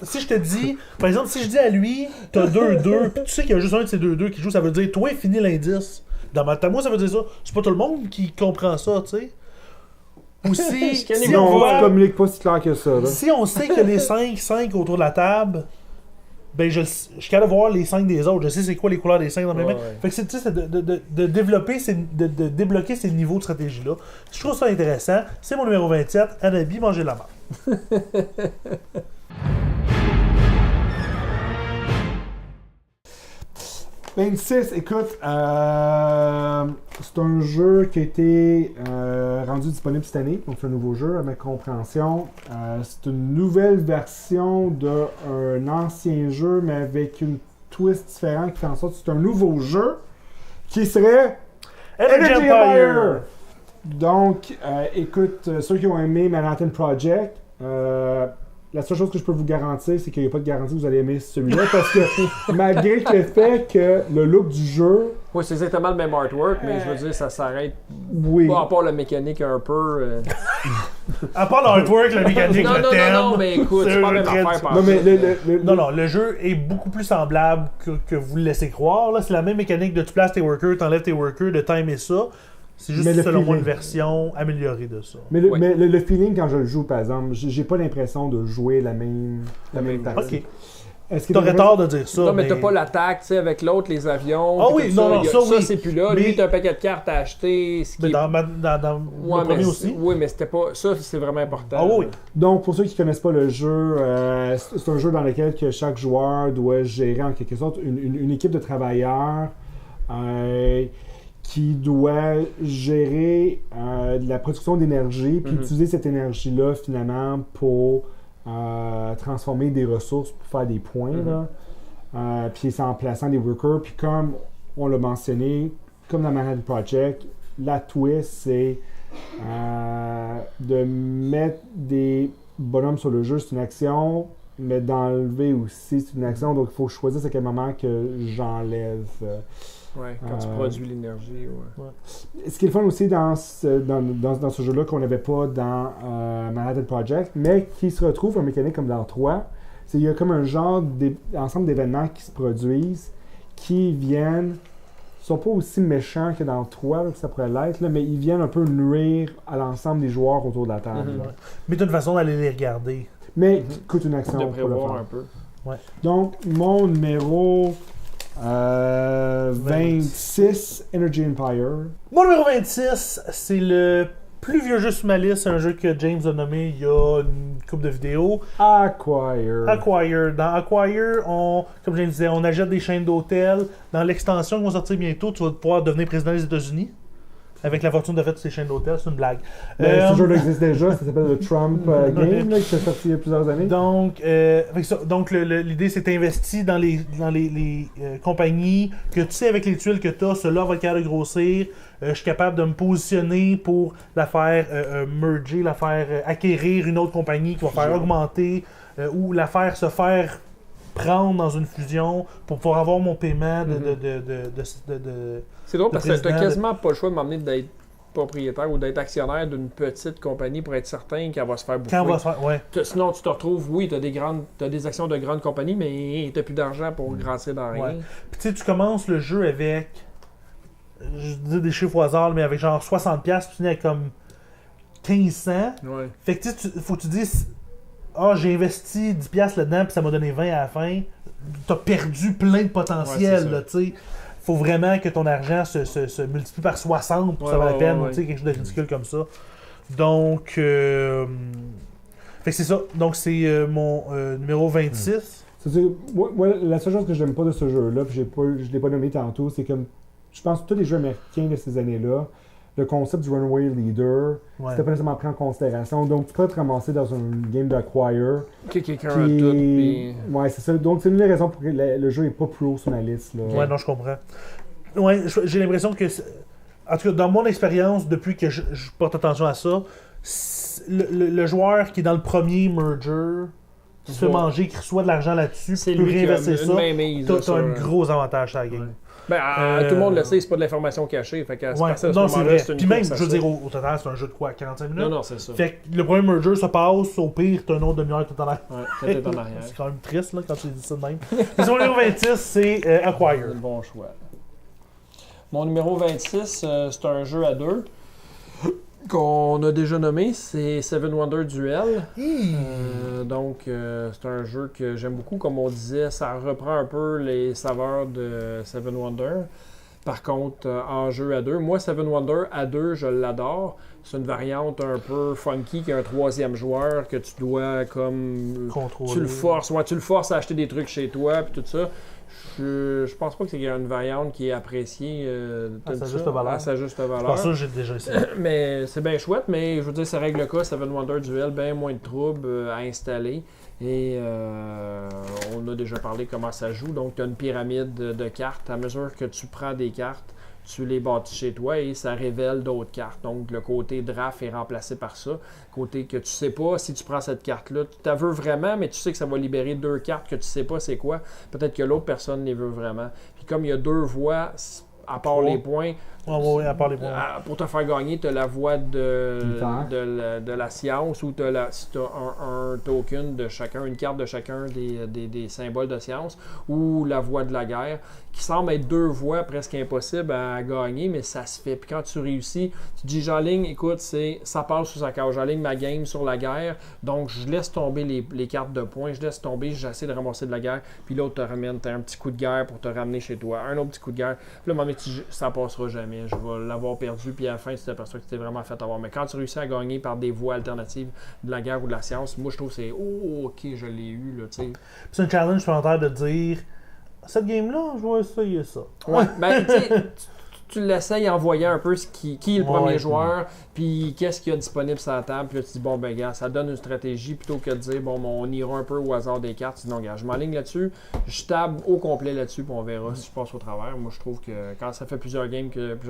si je te dis, par exemple, si je dis à lui, t'as 2-2, puis tu sais qu'il y a juste un de ces 2-2 qui joue, ça veut dire, toi, finis l'indice. Dans ma tête, moi, ça veut dire ça. C'est pas tout le monde qui comprend ça, tu sais. Ou si Non, on tu voit, communiques pas si clair que ça. Là. si on sait que les 5 autour de la table, ben je suis capable de voir les 5 des autres. Je sais c'est quoi les couleurs des 5 dans mes mains. Ouais. Fait que c'est de développer, de débloquer ces niveaux de stratégie-là. Je trouve ça intéressant. C'est mon numéro 27. Anabi, manger de la merde. 26, écoute, c'est un jeu qui a été rendu disponible cette année, donc c'est un nouveau jeu à ma compréhension. C'est une nouvelle version d'un ancien jeu, mais avec une twist différente qui fait en sorte que c'est un nouveau jeu qui serait Energy Empire! Donc, écoute, ceux qui ont aimé Manhattan Project, la seule chose que je peux vous garantir, c'est qu'il n'y a pas de garantie que vous allez aimer celui-là, parce que malgré le fait que le look du jeu... Oui, c'est exactement le même artwork, mais je veux dire, ça s'arrête. Oui. Pas à part la mécanique un peu. À part l'artwork, la mécanique, non, le non, thème... non, mais écoute, c'est pas la même affaire par Non, mais Non, le jeu est beaucoup plus semblable que vous le laissez croire. Là. C'est la même mécanique de tu places tes workers, t'enlèves tes workers, de timer ça. C'est juste, selon moi, une version améliorée de ça. Mais le feeling quand je le joue, par exemple, j'ai pas l'impression de jouer la même partie. Ok. T'aurais tort de dire ça. Non, mais t'as pas l'attaque, tu sais, avec l'autre, les avions. Ah oui, non, ça oui. Ça, c'est plus là. Mais... Lui, t'as un paquet de cartes à acheter. Mais dans le premier aussi. Oui, mais c'était pas. Ça, c'est vraiment important. Ah oui. Donc, pour ceux qui connaissent pas le jeu, c'est un jeu dans lequel que chaque joueur doit gérer en quelque sorte une équipe de travailleurs qui doit gérer de la production d'énergie, puis utiliser cette énergie-là finalement pour transformer des ressources pour faire des points. Puis c'est en plaçant des workers. Puis comme on l'a mentionné, comme dans Manhattan Project, la twist, c'est de mettre des bonhommes sur le jeu, c'est une action, mais d'enlever aussi, c'est une action. Donc il faut choisir à quel moment que j'enlève. Ouais, quand tu produis l'énergie. Ouais. Ce qui est le fun aussi dans ce jeu-là qu'on n'avait pas dans Manhattan Project, mais qui se retrouve en mécanique comme dans 3, c'est qu'il y a comme un genre d'ensemble d'événements qui se produisent, qui viennent, sont pas aussi méchants que dans 3, là, que ça pourrait l'être, là, mais ils viennent un peu nuire à l'ensemble des joueurs autour de la table. Ouais. Mais t'as une façon d'aller les regarder. Mais qui coûte une action de pour le prévoir faire. un peu. Ouais. Donc, mon numéro 26, Energy Empire. Mon numéro 26, c'est le plus vieux jeu sur ma liste. C'est un jeu que James a nommé il y a une couple de vidéos. Acquire. Dans Acquire, comme je disais, on achète des chaînes d'hôtels. Dans l'extension qui va sortir bientôt, tu vas pouvoir devenir président des États-Unis. Avec la fortune de faire toutes ces chaînes d'hôtels, c'est une blague. Ce jeu existe déjà, ça s'appelle le Trump Game, là, qui est sorti il y a plusieurs années. Donc, l'idée, c'est d'investir dans les compagnies que tu sais, avec les tuiles que tu as, cela va être capable de grossir. Je suis capable de me positionner pour la faire merger, la faire acquérir une autre compagnie qui va faire augmenter ou la faire se faire prendre dans une fusion pour pouvoir avoir mon paiement de C'est drôle parce que tu n'as quasiment pas le choix de m'emmener d'être propriétaire ou d'être actionnaire d'une petite compagnie pour être certain qu'elle va se faire bouffer. Sinon, tu te retrouves, oui, tu as des actions de grandes compagnies, mais tu n'as plus d'argent pour grandir dans rien. Puis tu sais, tu commences le jeu avec, je dis des chiffres au hasard, mais avec genre 60$, tu finis avec comme 1500$. Ouais. Fait que tu faut que tu dises, j'ai investi 10$ là-dedans, puis ça m'a donné 20$ à la fin. T'as perdu plein de potentiel, là, tu sais. Faut vraiment que ton argent se multiplie par 60 pour que ça vaille la peine, tu sais, quelque chose de ridicule comme ça. Donc, fait que c'est ça. Donc, c'est mon numéro 26. C'est-à-dire, moi, la seule chose que j'aime pas de ce jeu-là, puis je l'ai pas nommé tantôt, c'est comme, je pense que tous les jeux américains de ces années-là, le concept du Runaway Leader, c'était pas nécessairement pris en considération. Donc, tu peux te ramasser dans un game d'Acquire. Quelqu'un a tout. Puis... Ouais, c'est ça. Donc, c'est une des raisons pour que le jeu est pas plus haut sur ma liste. Là. Ouais, non, je comprends. Ouais, j'ai l'impression que, en tout cas, dans mon expérience, depuis que je porte attention à ça, le joueur qui est dans le premier merger, qui se fait manger, qui reçoit de l'argent là-dessus, c'est peut lui réinvestir qui a ça, t'as un gros avantage sur la game. Ouais. Tout le monde le sait, c'est pas de l'information cachée. Fait que non, c'est vrai. Puis même, je veux dire, au total, c'est un jeu de quoi, 45 minutes? Non, c'est ça. Fait que le premier merger se passe, au pire, t'as un autre demi-heure tout en arrière. Ouais, peut-être en arrière. C'est quand même triste, là, quand tu dis ça de même. Puis mon numéro 26, c'est Acquire. C'est le bon choix. Mon numéro 26, c'est un jeu à deux qu'on a déjà nommé, c'est Seven Wonders Duel. Donc, c'est un jeu que j'aime beaucoup. Comme on disait, ça reprend un peu les saveurs de Seven Wonders. Par contre, en jeu à deux, moi, Seven Wonders à deux, je l'adore. C'est une variante un peu funky qui a un troisième joueur que tu dois comme... Contrôler. Tu le forces à acheter des trucs chez toi puis tout ça. Je pense pas que c'est une variante qui est appréciée à sa juste valeur. À sa juste C'est valeur. pour ça que j'ai déjà essayé. Mais c'est bien chouette, mais je veux dire, ça règle le cas. Seven Wonders Duel, bien moins de troubles à installer. Et on a déjà parlé comment ça joue. Donc, tu as une pyramide de cartes. À mesure que tu prends des cartes, tu les bâtis chez toi et ça révèle d'autres cartes. Donc, le côté draft est remplacé par ça. Côté que tu sais pas, si tu prends cette carte-là, tu t'en veux vraiment, mais tu sais que ça va libérer 2 cartes que tu sais pas c'est quoi. Peut-être que l'autre personne les veut vraiment. Puis comme il y a 2 voies, à part 3. les points, Oui, à part les points. pour te faire gagner, tu as la voie de la science ou si tu as un token de chacun, une carte de chacun des symboles de science ou la voie de la guerre, qui semble être 2 voies presque impossibles à gagner, mais ça se fait. Puis quand tu réussis, tu dis j'enligne, écoute, ça passe sous sa case. J'enligne ma game sur la guerre, donc je laisse tomber les cartes de points, je laisse tomber, j'essaie de ramasser de la guerre, puis l'autre te ramène, tu as un petit coup de guerre pour te ramener chez toi, un autre petit coup de guerre, puis là, à un moment donné, ça passera jamais. Je vais l'avoir perdu, puis à la fin, tu t'aperçois que tu t'es vraiment fait avoir. Mais quand tu réussis à gagner par des voies alternatives de la guerre ou de la science, moi, je trouve que c'est « Oh, OK, je l'ai eu, là, tu sais. » C'est un challenge supplémentaire de dire cette game-là, je vais essayer ça. Ouais, ben, tu sais, tu l'essayes en voyant un peu qui est le premier joueur, puis qu'est-ce qu'il y a disponible sur la table, puis là, tu dis, bon, ben, gars, ça donne une stratégie plutôt que de dire, bon, on ira un peu au hasard des cartes. Tu dis, non, gars, je m'enligne là-dessus, je table au complet là-dessus, puis on verra si je passe au travers. Moi, je trouve que quand ça fait plusieurs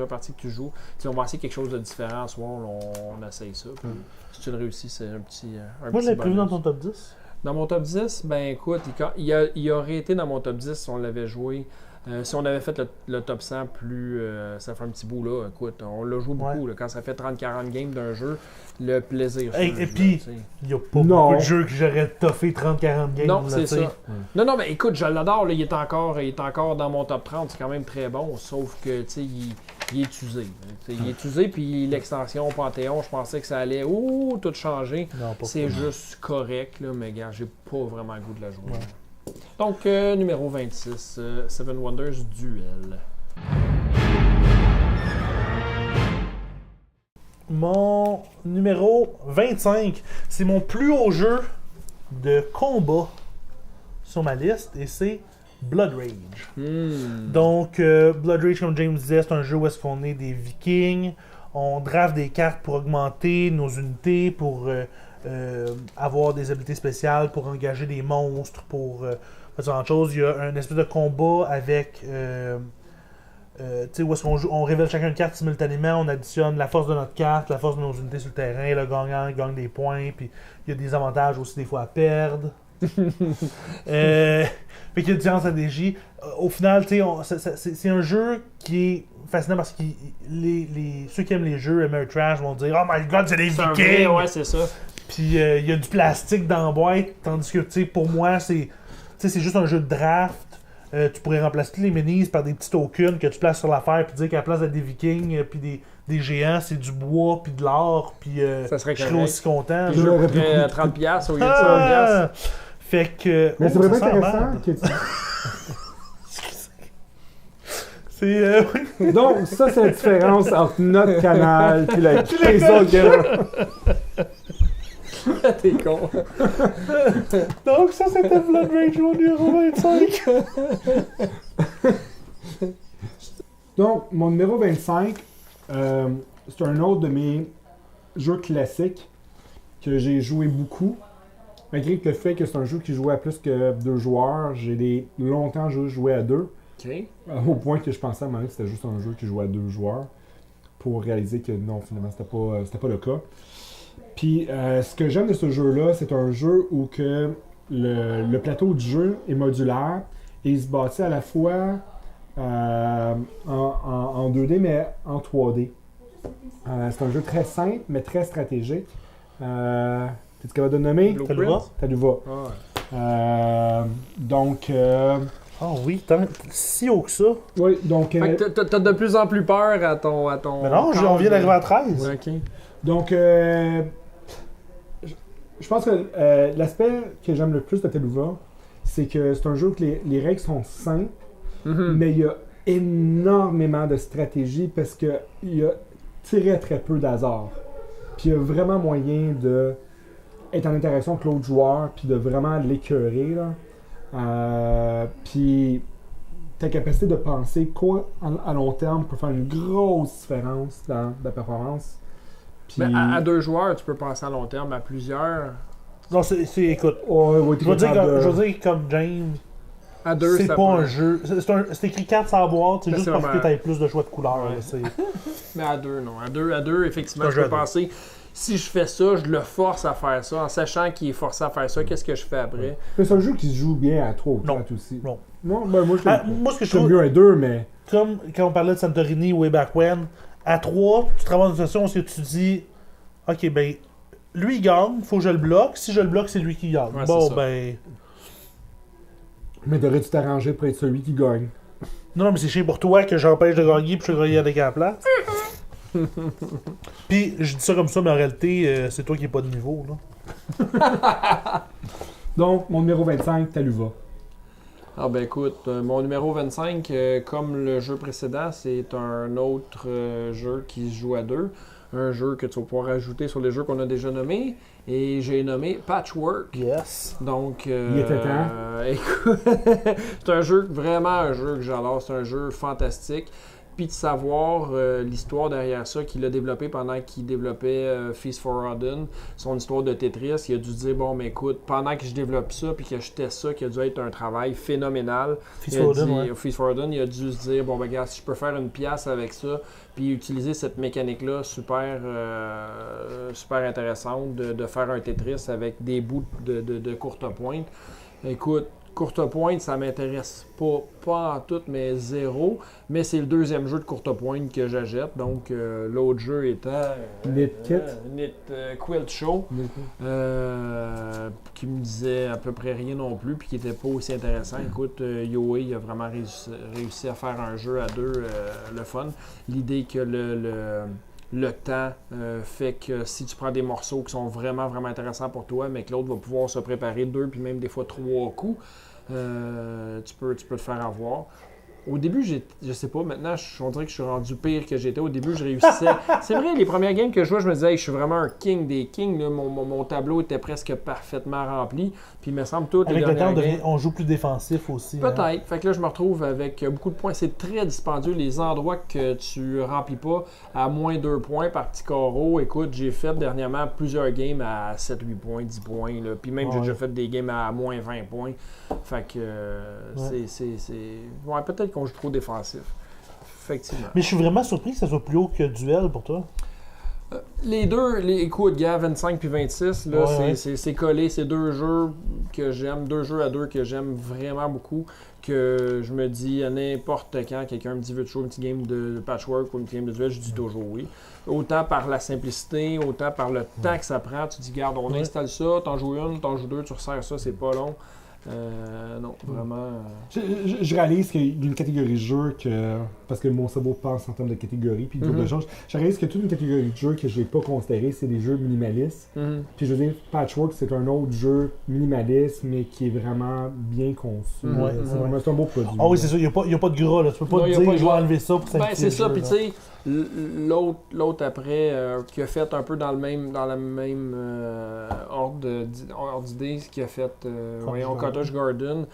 parties que tu joues, tu sais, on va essayer quelque chose de différent. Ce soir, on essaye ça. Puis, si tu le réussis, c'est un petit. Moi, je l'ai prévu dans ton top 10. Dans mon top 10, ben écoute, il aurait été dans mon top 10 si on l'avait joué. Si on avait fait le top 100 plus... ça fait un petit bout là, écoute, on l'a joué beaucoup. Là, quand ça fait 30-40 games d'un jeu, le plaisir. Et puis, il n'y a pas beaucoup de jeux que j'aurais toffé 30-40 games. Non, là, c'est ça. Non, mais écoute, je l'adore, là, il est encore dans mon top 30, c'est quand même très bon, sauf que, tu sais, il est usé. Il est usé, puis l'extension Panthéon, je pensais que ça allait tout changer. C'est juste correct, là, mais gars, j'ai pas vraiment le goût de la jouer. Ouais. Donc, numéro 26, Seven Wonders Duel. Mon numéro 25, c'est mon plus haut jeu de combat sur ma liste et c'est Blood Rage. Donc, Blood Rage, comme James disait, c'est un jeu où est-ce qu'on est des vikings. On draft des cartes pour augmenter nos unités, pour avoir des habiletés spéciales, pour engager des monstres, pour faire autre chose. Il y a un espèce de combat avec... tu sais, où est-ce qu'on joue, on révèle chacun une carte simultanément, on additionne la force de notre carte, la force de nos unités sur le terrain, le gagnant gagne des points, puis il y a des avantages aussi des fois à perdre. Fait qu'il y a différentes stratégies. Au final, tu sais, c'est un jeu qui est fascinant parce que ceux qui aiment les jeux Ameritrash vont dire « Oh my god, c'est des vikings! » Ouais, c'est ça. Puis il y a du plastique dans la boîte, tandis que, tu sais, pour moi, c'est juste un jeu de draft. Tu pourrais remplacer tous les minis par des petits tokens que tu places sur l'affaire puis dire qu'à la place d'être des vikings puis des géants, c'est du bois puis de l'or puis ça serait je serais aussi content. Puis je coûterait 30$ au lieu de 100$. Fait que... Mais c'est vraiment intéressant que tu... C'est... Donc, ça, c'est la différence entre notre canal et les autres gars. T'es con. Donc, ça, c'était Blood Rage au numéro 25. Donc, mon numéro 25, c'est un autre de mes jeux classiques que j'ai joué beaucoup. Malgré le fait que c'est un jeu qui jouait à plus que 2 joueurs, j'ai longtemps joué à 2. Okay. Au point que je pensais à un moment que c'était juste un jeu qui jouait à 2 joueurs. Pour réaliser que non, finalement, c'était pas le cas. Puis, ce que j'aime de ce jeu-là, c'est un jeu où que le plateau du jeu est modulaire et il se bâtit à la fois en 2D, mais en 3D. C'est un jeu très simple, mais très stratégique. T'es-tu capable de le nommer? Taluva. Donc... Oh oui, si haut que ça. Oui, donc... Fait que t'as de plus en plus peur à ton... Mais non, on vient d'arriver à 13. Ouais, ok. Donc, je pense que l'aspect que j'aime le plus de Taluva, c'est que c'est un jeu où les règles sont simples, mais il y a énormément de stratégie parce qu'il y a très peu d'hasard. Puis il y a vraiment moyen de être en interaction avec l'autre joueur, puis de vraiment l'écœurer, là. Puis ta capacité de penser quoi à long terme peut faire une grosse différence dans la performance. Puis... Mais à 2 joueurs, tu peux penser à long terme, à plusieurs. Non, écoute. Ouais, Je veux dire comme James. À 2, c'est ça pas peut... un jeu. C'est écrit 4 sans boîte, c'est Mais juste c'est parce vraiment- que t'as plus de choix de couleurs. Ouais. Là, c'est... Mais à 2, non. À deux, effectivement, C'est un je jeu peux à deux. penser, si je fais ça, je le force à faire ça. En sachant qu'il est forcé à faire ça, qu'est-ce que je fais après? Mais c'est un jeu qui se joue bien à 3 ou Non. 4 aussi. Non. Non, ben moi je Moi, ce que je j'aime trouve, mieux à 2, mais. comme quand on parlait de Santorini way back when, à 3, tu te rends dans une situation où tu dis, ok, ben, lui il gagne, faut que je le bloque. Si je le bloque, c'est lui qui gagne. Ouais, bon, c'est ça. ben. Mais t'aurais dû t'arranger pour être celui qui gagne. Non, mais c'est chiant pour toi que j'empêche de gagner puis je suis gagné avec la place. Puis je dis ça comme ça, mais en réalité, c'est toi qui n'es pas de niveau. Là. Donc, mon numéro 25, Taluva. Ah ben écoute, mon numéro 25, comme le jeu précédent, c'est un autre jeu qui se joue à 2. Un jeu que tu vas pouvoir ajouter sur les jeux qu'on a déjà nommés. Et j'ai nommé Patchwork. Yes. Donc, Il était temps. écoute, c'est un jeu, vraiment un jeu que j'adore. C'est un jeu fantastique. Puis de savoir l'histoire derrière ça qu'il a développé pendant qu'il développait Feast for Odin, son histoire de Tetris, il a dû se dire, bon, mais écoute, pendant que je développe ça, puis que je teste ça, qui a dû être un travail phénoménal. Feast for Odin, ouais. Feast for Odin, il a dû se dire, bon, ben regarde, si je peux faire une pièce avec ça, puis utiliser cette mécanique-là super, super intéressante de faire un Tetris avec des bouts de courte pointe. Écoute, courte pointe, ça m'intéresse pas en tout, mais zéro. Mais c'est le deuxième jeu de courte pointe que j'achète. Donc, l'autre jeu étant Quilt Show, qui me disait à peu près rien non plus, puis qui était pas aussi intéressant. Écoute, Yoei il a vraiment réussi à faire un jeu à 2, le fun. L'idée que le temps fait que si tu prends des morceaux qui sont vraiment, vraiment intéressants pour toi, mais que l'autre va pouvoir se préparer 2 puis même des fois 3 coups, tu peux te faire avoir. Au début, je sais pas, maintenant, on dirait que je suis rendu pire que j'étais. Au début, je réussissais. C'est vrai, les premières games que je jouais, je me disais, hey, je suis vraiment un king des kings. Là. Mon tableau était presque parfaitement rempli. Puis il me semble toutes Avec les le temps, dernières games. on joue plus défensif aussi. Hein. Peut-être. Fait que là, je me retrouve avec beaucoup de points. C'est très dispendieux. Les endroits que tu remplis pas à moins 2 points par petit carreau. Écoute, j'ai fait dernièrement plusieurs games à 7, 8 points, 10 points. Là. Puis même, j'ai déjà fait des games à moins 20 points. Fait que c'est... Ouais, peut-être qu'on joue trop défensif. Effectivement. Mais je suis vraiment surpris que ça soit plus haut que Duel pour toi. Les deux, écoute, gars, 25 puis 26, là, Ouais. c'est collé. C'est 2 jeux que j'aime, 2 jeux à 2 que j'aime vraiment beaucoup. Que je me dis à n'importe quand, quelqu'un me dit veux-tu jouer un petit game de Patchwork ou un petit game de Duel, je dis toujours oui. Autant par la simplicité, autant par le temps que ça prend. Tu dis, garde, on installe ça, t'en joues une, t'en joues 2, tu resserres ça, c'est pas long. Non, vraiment. Je réalise qu'il y a une catégorie de jeux que. Parce que mon cerveau pense en termes de catégories puis de jeux de genre. Je réalise que toute une catégorie de jeux que je n'ai pas considéré, c'est des jeux minimalistes. Puis je veux dire, Patchwork, c'est un autre jeu minimaliste, mais qui est vraiment bien conçu. Ouais, C'est un beau produit. Ah oui, c'est ça, il n'y a pas de gras. Là. Tu peux pas Non, te y a dire pas de je vais gras. enlever ça pour Ben, simplifier c'est ça, le puis jeu, tu là. sais, l'autre après, qui a fait un peu dans la même ordre d'idées, qui a fait, voyons, Cottage Garden.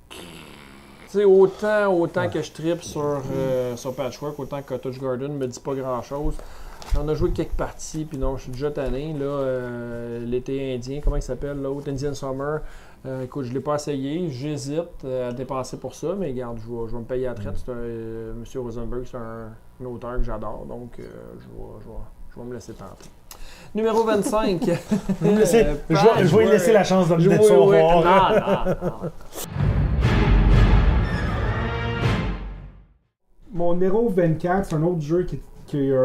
Tu sais, autant que je trippe sur Patchwork, autant que Cottage Garden me dit pas grand-chose. J'en ai joué quelques parties, puis non, je suis déjà tanné. Là, l'été indien, comment il s'appelle, l'autre, Indian Summer. Écoute, je l'ai pas essayé, j'hésite à dépenser pour ça, mais regarde, je vais me payer à la traite. Monsieur Rosenberg, c'est un auteur que j'adore, donc je vais me laisser tenter. Numéro 25. Je vais lui laisser la chance de le mettre sur Oui, voir. non. Mon numéro 24, c'est un autre jeu j'ai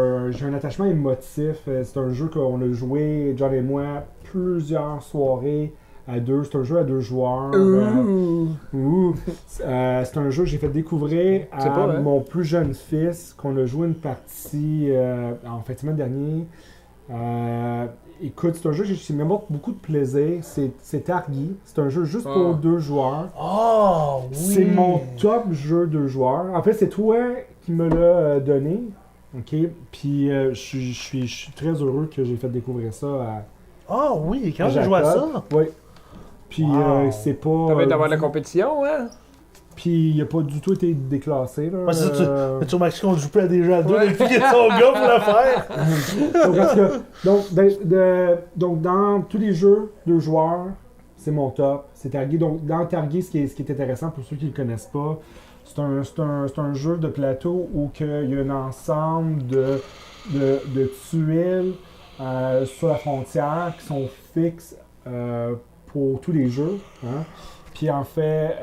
un attachement émotif. C'est un jeu qu'on a joué, John et moi, plusieurs soirées à 2. C'est un jeu à 2 joueurs. C'est un jeu que j'ai fait découvrir à mon plus jeune fils, qu'on a joué une partie en fin de semaine dernier. Écoute, c'est un jeu qui m'apporte beaucoup de plaisir. C'est Targi. C'est un jeu juste pour 2 joueurs. Oh, oui! C'est mon top jeu 2 joueurs. En fait, c'est toi qui me l'as donné. OK? Puis je suis très heureux que j'ai fait découvrir ça à Ah oui, quand j'ai joué à Jacob. ça. Oui. Puis Wow. c'est pas... Ça va être avant la compétition, hein? Puis il a pas du tout été déclassé, là. Ouais, c'est ça, tu remarques qu'on joue plus à des jeux à deux Ouais. depuis qu'il y a son gars pour le faire. Donc, en tout cas, donc, dans tous les jeux, 2 joueurs, c'est mon top. C'est Targué. Donc, dans Targué, ce qui est intéressant pour ceux qui ne le connaissent pas, c'est un jeu de plateau où il y a un ensemble de tuiles sur la frontière qui sont fixes pour tous les jeux. Hein. Puis en fait,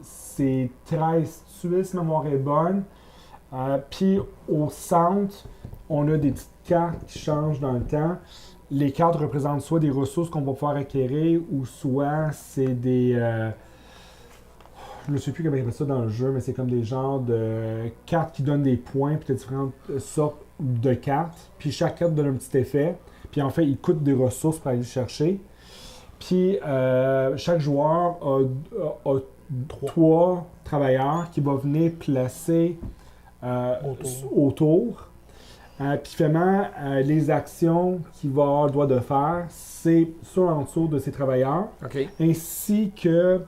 c'est 13 tuiles, si ma mémoire est bonne. Puis au centre, on a des petites cartes qui changent dans le temps. Les cartes représentent soit des ressources qu'on va pouvoir acquérir ou soit c'est des... je ne sais plus comment il appelle ça dans le jeu, mais c'est comme des genres de cartes qui donnent des points, puis tu as différentes sortes de cartes. Puis chaque carte donne un petit effet. Puis en fait, il coûte des ressources pour aller le chercher. Puis chaque joueur a 3 travailleurs qui vont venir placer autour. Puis finalement, les actions qu'il va avoir le droit de faire, c'est sur en dessous de ces travailleurs, OK. ainsi que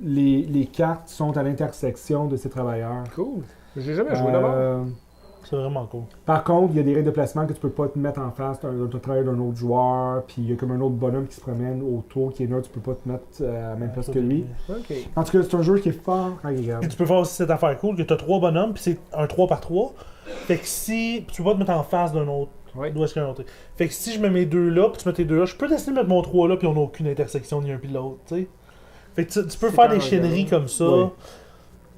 les cartes sont à l'intersection de ces travailleurs. Cool. J'ai jamais joué d'abord. C'est vraiment cool. Par contre, il y a des règles de placement que tu peux pas te mettre en face d'un travail d'un autre joueur, puis il y a comme un autre bonhomme qui se promène autour qui est neutre, tu peux pas te mettre à la même place que lui. OK. En tout cas, c'est un jeu qui est fort Et agréable. tu peux faire aussi cette affaire cool que tu as 3 bonhommes, puis c'est un 3 par 3. Fait que si. Tu peux pas te mettre en face d'un autre. Oui. D'où est-ce qu'il y a un autre. Fait que si je mets mes 2 là, puis tu mets tes 2 là, je peux décider de mettre mon 3 là, puis on n'a aucune intersection ni un puis l'autre, tu sais. Fait que tu peux C'est faire quand des chêneries même. comme ça. Oui.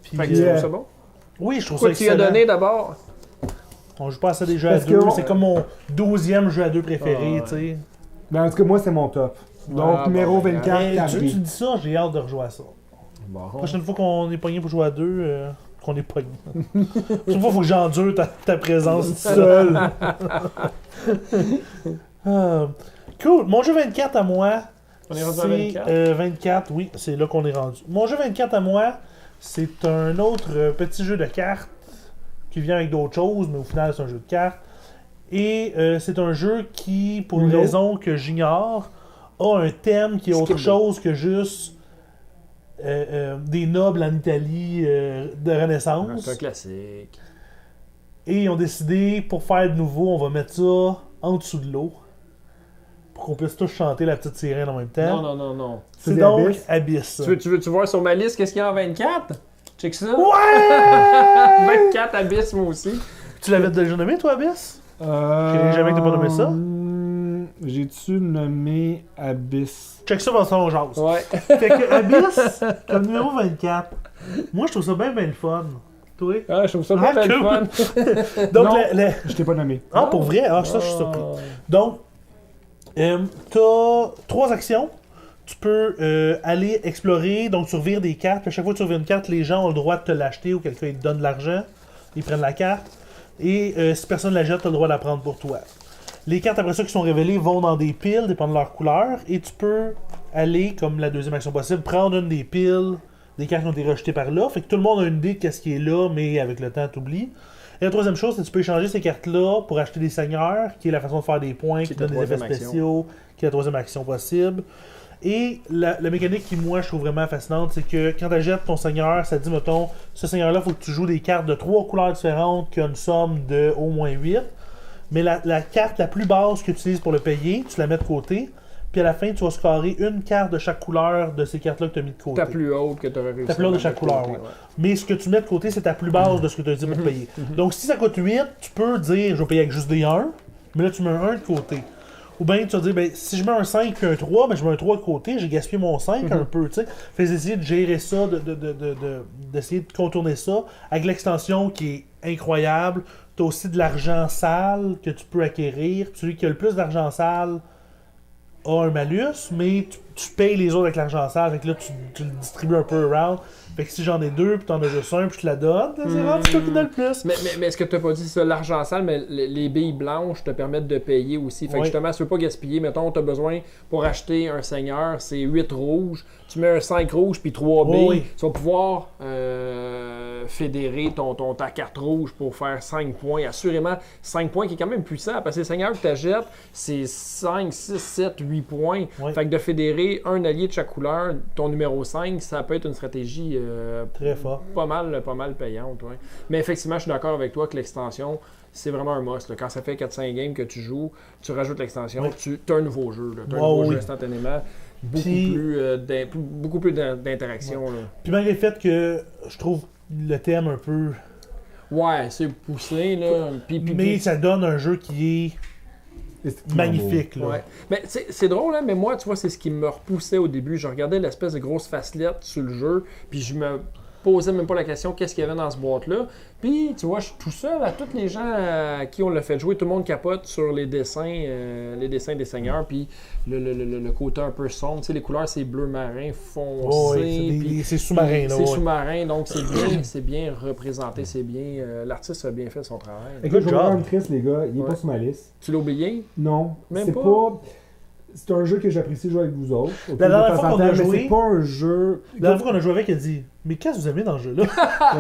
Puis, Fait que tu trouves ça bon? oui, je trouve Pourquoi ça tu y as excellent. donné d'abord? On joue pas assez des jeux Parce à 2. que C'est comme mon 12e jeu à 2 préféré, Ah, ouais. tu sais. Mais en tout cas, moi, c'est mon top. Donc, Ah, numéro bon, 24, Mais tu Targué. dis ça, j'ai hâte de rejouer à ça. Bon. La prochaine fois qu'on est pogné pour jouer à 2, qu'on est pogné. Une fois, il faut que j'endure ta présence seule. Cool. Mon jeu 24 à moi. On est rendu à c'est, 24? 24, oui, c'est là qu'on est rendu. Mon jeu 24 à moi, c'est un autre petit jeu de cartes qui vient avec d'autres choses, mais au final, c'est un jeu de cartes. Et c'est un jeu qui, pour une Uno. raison que j'ignore, a un thème qui est autre Skip. chose que juste des nobles en Italie de Renaissance. C'est un classique. Et ils ont décidé, pour faire de nouveau, on va mettre ça en dessous de l'eau. Pour qu'on puisse tous chanter la petite sirène en même temps. Non, non, non, non. C'est C'est donc Abyss. Abyss. Tu veux voir sur ma liste qu'est-ce qu'il y a en 24? Check ça. Ouais! 24 Abyss, moi aussi. Tu l'avais déjà nommé, toi, Abyss? jamais que t'as pas nommé ça. J'ai-tu nommé Abyss? Check ça dans son genre. Ouais. Fait que Abyss, comme numéro 24. Moi, je trouve ça bien le fun. Toi? Ah, je trouve ça Ah, bien le cool. fun. Donc, Non. le- Je t'ai pas nommé. Ah, pour vrai? Ah, ça, je suis surpris. Donc, t'as 3 actions. Tu peux aller explorer, donc tu revires des cartes. À chaque fois que tu revires une carte, les gens ont le droit de te l'acheter ou quelqu'un ils te donne de l'argent. Ils prennent la carte. Et si personne ne la jette, tu as le droit de la prendre pour toi. Les cartes après ça qui sont révélées vont dans des piles, dépendant de leur couleur. Et tu peux aller, comme la deuxième action possible, prendre une des piles, des cartes qui ont été rejetées par là. Fait que tout le monde a une idée de ce qui est là, mais avec le temps, tu oublies. Et la troisième chose, c'est que tu peux échanger ces cartes-là pour acheter des seigneurs, qui est la façon de faire des points, qui Qui te est donne la des effets troisième action. spéciaux, qui est la troisième action possible. Et la mécanique qui, moi, je trouve vraiment fascinante, c'est que quand tu achètes ton seigneur, ça dit, mettons, ce seigneur-là, il faut que tu joues des cartes de 3 couleurs différentes qui ont une somme de au moins 8. Mais la carte la plus basse que tu utilises pour le payer, tu la mets de côté. Puis à la fin, tu vas scorer une carte de chaque couleur de ces cartes-là que tu as mis de côté. Ta plus haute que tu aurais réussi. Ta plus haute de à chaque mettre couleur, côté, ouais. Mais ce que tu mets de côté, c'est ta plus basse de ce que tu as dit pour payer. Donc si ça coûte 8, tu peux dire je vais payer avec juste des 1, mais là tu mets un 1 de côté. Ou bien tu vas dire ben, si je mets un 5 puis un 3, ben, je mets un 3 de côté, j'ai gaspillé mon 5 un peu. Tu sais. Fais essayer de gérer ça, d'essayer de contourner ça avec l'extension qui est incroyable. Tu as aussi de l'argent sale que tu peux acquérir. Celui qui a le plus d'argent sale a un malus, mais tu payes les autres avec l'argent sale. Fait que là, tu le distribues un peu around. Fait que si j'en ai 2 puis t'en as juste un puis je te la donne, c'est rendu toi qui donne le plus. Mais est-ce que tu n'as pas dit ça, l'argent sale, mais les billes blanches te permettent de payer aussi. Fait que Oui. justement, si tu veux pas gaspiller, mettons, tu as besoin pour acheter un seigneur, c'est 8 rouges. Tu mets un 5 rouges puis 3 billes. Oui. Tu vas pouvoir fédérer ta carte rouge pour faire 5 points. Assurément, 5 points qui est quand même puissant parce que les seigneurs que tu achètes, c'est 5, 6, 7, 8 points. Ouais. Fait que de fédérer un allié de chaque couleur, ton numéro 5, ça peut être une stratégie Très fort. pas mal payante. Ouais. Mais effectivement, je suis d'accord avec toi que l'extension, c'est vraiment un must. Là. Quand ça fait 4-5 games que tu joues, tu rajoutes l'extension, Ouais. tu as un nouveau jeu. Tu as un nouveau jeu instantanément. Beaucoup plus d'interaction. Ouais. Puis malgré le fait que je trouve le thème un peu... Ouais, c'est poussé. Là. Mais ça donne un jeu qui est magnifique. Là. Ouais. Mais c'est drôle, hein, mais moi, tu vois, c'est ce qui me repoussait au début. Je regardais l'espèce de grosse facelette sur le jeu, puis je me posais même pas la question qu'est-ce qu'il y avait dans ce boîte-là. Puis, tu vois, je suis tout seul à tous les gens à qui on l'a fait jouer. Tout le monde capote sur les dessins des seigneurs, puis le côté un peu sombre. Tu sais, les couleurs, c'est bleu marin foncé. Oh, oui, c'est sous-marin. C'est sous-marin, donc c'est bien représenté. C'est bien. L'artiste a bien fait son travail. Écoute, je vais job. rendre triste, les gars. Il est pas sur ma liste. Tu l'as oublié? Non. Même c'est pas? C'est un jeu que j'apprécie jouer avec vous autres. La dernière fois qu'on a mais joué- c'est pas un jeu. La dernière fois qu'on a joué avec, elle dit mais qu'est-ce que vous aimez dans ce jeu-là?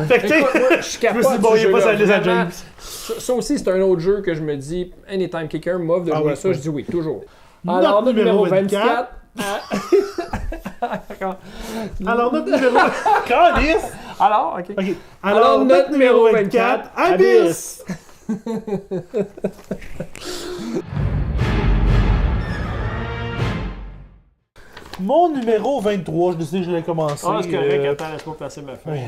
Fait que, tu sais, Écoute, moi, je je me capote suis dit, bon, ce il n'y a pas jeu-là, sa liste à vraiment. James. Ça aussi, c'est un autre jeu que je me dis, anytime quelqu'un m'offre de Ah jouer oui, à ça, oui. je dis oui, toujours. Notre Alors, notre numéro numéro 24. Alors, notre numéro... Calice! Alors, ok. OK. Alors, notre numéro 24, Abyss! Mon numéro 23, je décidé que je l'ai commencé. Ah, c'est correct, attends, laisse-moi placer ma feuille.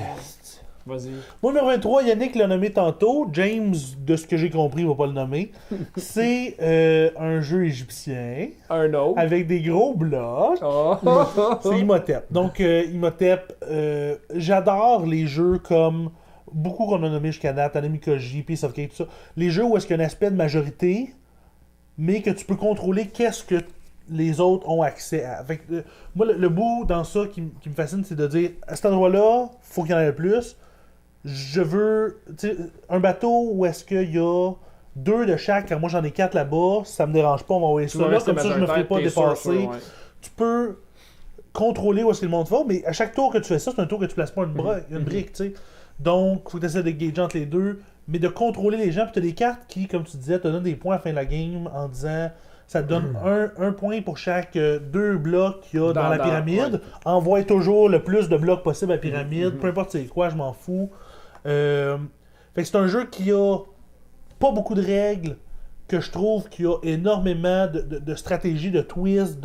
Vas-y. Mon numéro 23, Yannick l'a nommé tantôt. James, de ce que j'ai compris, ne va pas le nommer. C'est un jeu égyptien Un autre. avec des gros blocs. Oh. C'est Imhotep. Donc, Imhotep, j'adore les jeux comme beaucoup qu'on a nommé jusqu'à date, Anamikoji, Piece of Cake, tout ça. Les jeux où est-ce qu'il y a un aspect de majorité, mais que tu peux contrôler qu'est-ce que les autres ont accès à. Fait que, moi, le bout dans ça qui me fascine, c'est de dire, à cet endroit-là, faut qu'il y en ait plus. Je veux, tu sais, un bateau où est-ce qu'il y a 2 de chaque, quand moi j'en ai 4 là-bas, ça me dérange pas, on va envoyer Tu ça vas là, rester comme ça je me ferai pas majoritaire, t'es sûr, dépasser. ouais. Tu peux contrôler où est-ce que le monde va, mais à chaque tour que tu fais ça, c'est un tour que tu places pas une brique, tu sais. Donc, faut que tu essaies de gager entre les deux, mais de contrôler les gens, puis tu as des cartes qui, comme tu disais, te donnent des points à la fin de la game en disant, ça te donne un point pour chaque 2 blocs qu'il y a dans la pyramide. ouais. Envoie toujours le plus de blocs possible à la pyramide, peu importe c'est quoi, je m'en fous. Fait que c'est un jeu qui a pas beaucoup de règles, que je trouve qu'il y a énormément de stratégies, de twists,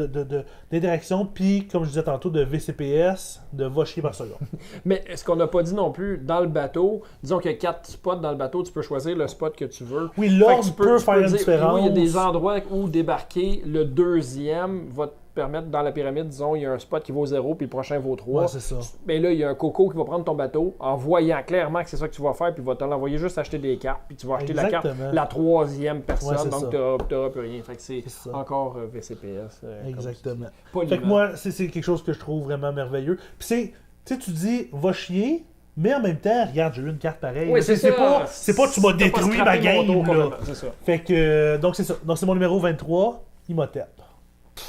d'interaction, puis comme je disais tantôt, de VCPS, de va chier par seconde. Mais ce qu'on n'a pas dit non plus, dans le bateau, disons qu'il y a 4 spots dans le bateau, tu peux choisir le spot que tu veux. Oui, Fait que l'ordre tu peut tu faire une dire, différence. oui, il y a des endroits où débarquer, le deuxième va te permettre, dans la pyramide, disons, il y a un spot qui vaut 0, puis le prochain vaut 3. Ouais, c'est ça. Mais là, il y a un coco qui va prendre ton bateau en voyant clairement que c'est ça que tu vas faire, puis il va te l'envoyer juste acheter des cartes, puis tu vas acheter Exactement. la troisième personne, Ouais, c'est donc ça. tu n'auras plus rien. Fait que c'est C'est ça. encore VCPS. Exactement. Pas Fait que moi, c'est quelque chose que je trouve vraiment merveilleux. Puis c'est, tu sais, tu dis, va chier, mais en même temps, regarde, j'ai eu une carte pareille. Oui, c'est ça. C'est pas tu m'as T'as pas détruit ma scrappé mon game, tour là. complètement, c'est ça. Fait que, donc c'est ça. Donc c'est mon numéro 23, Imhotep.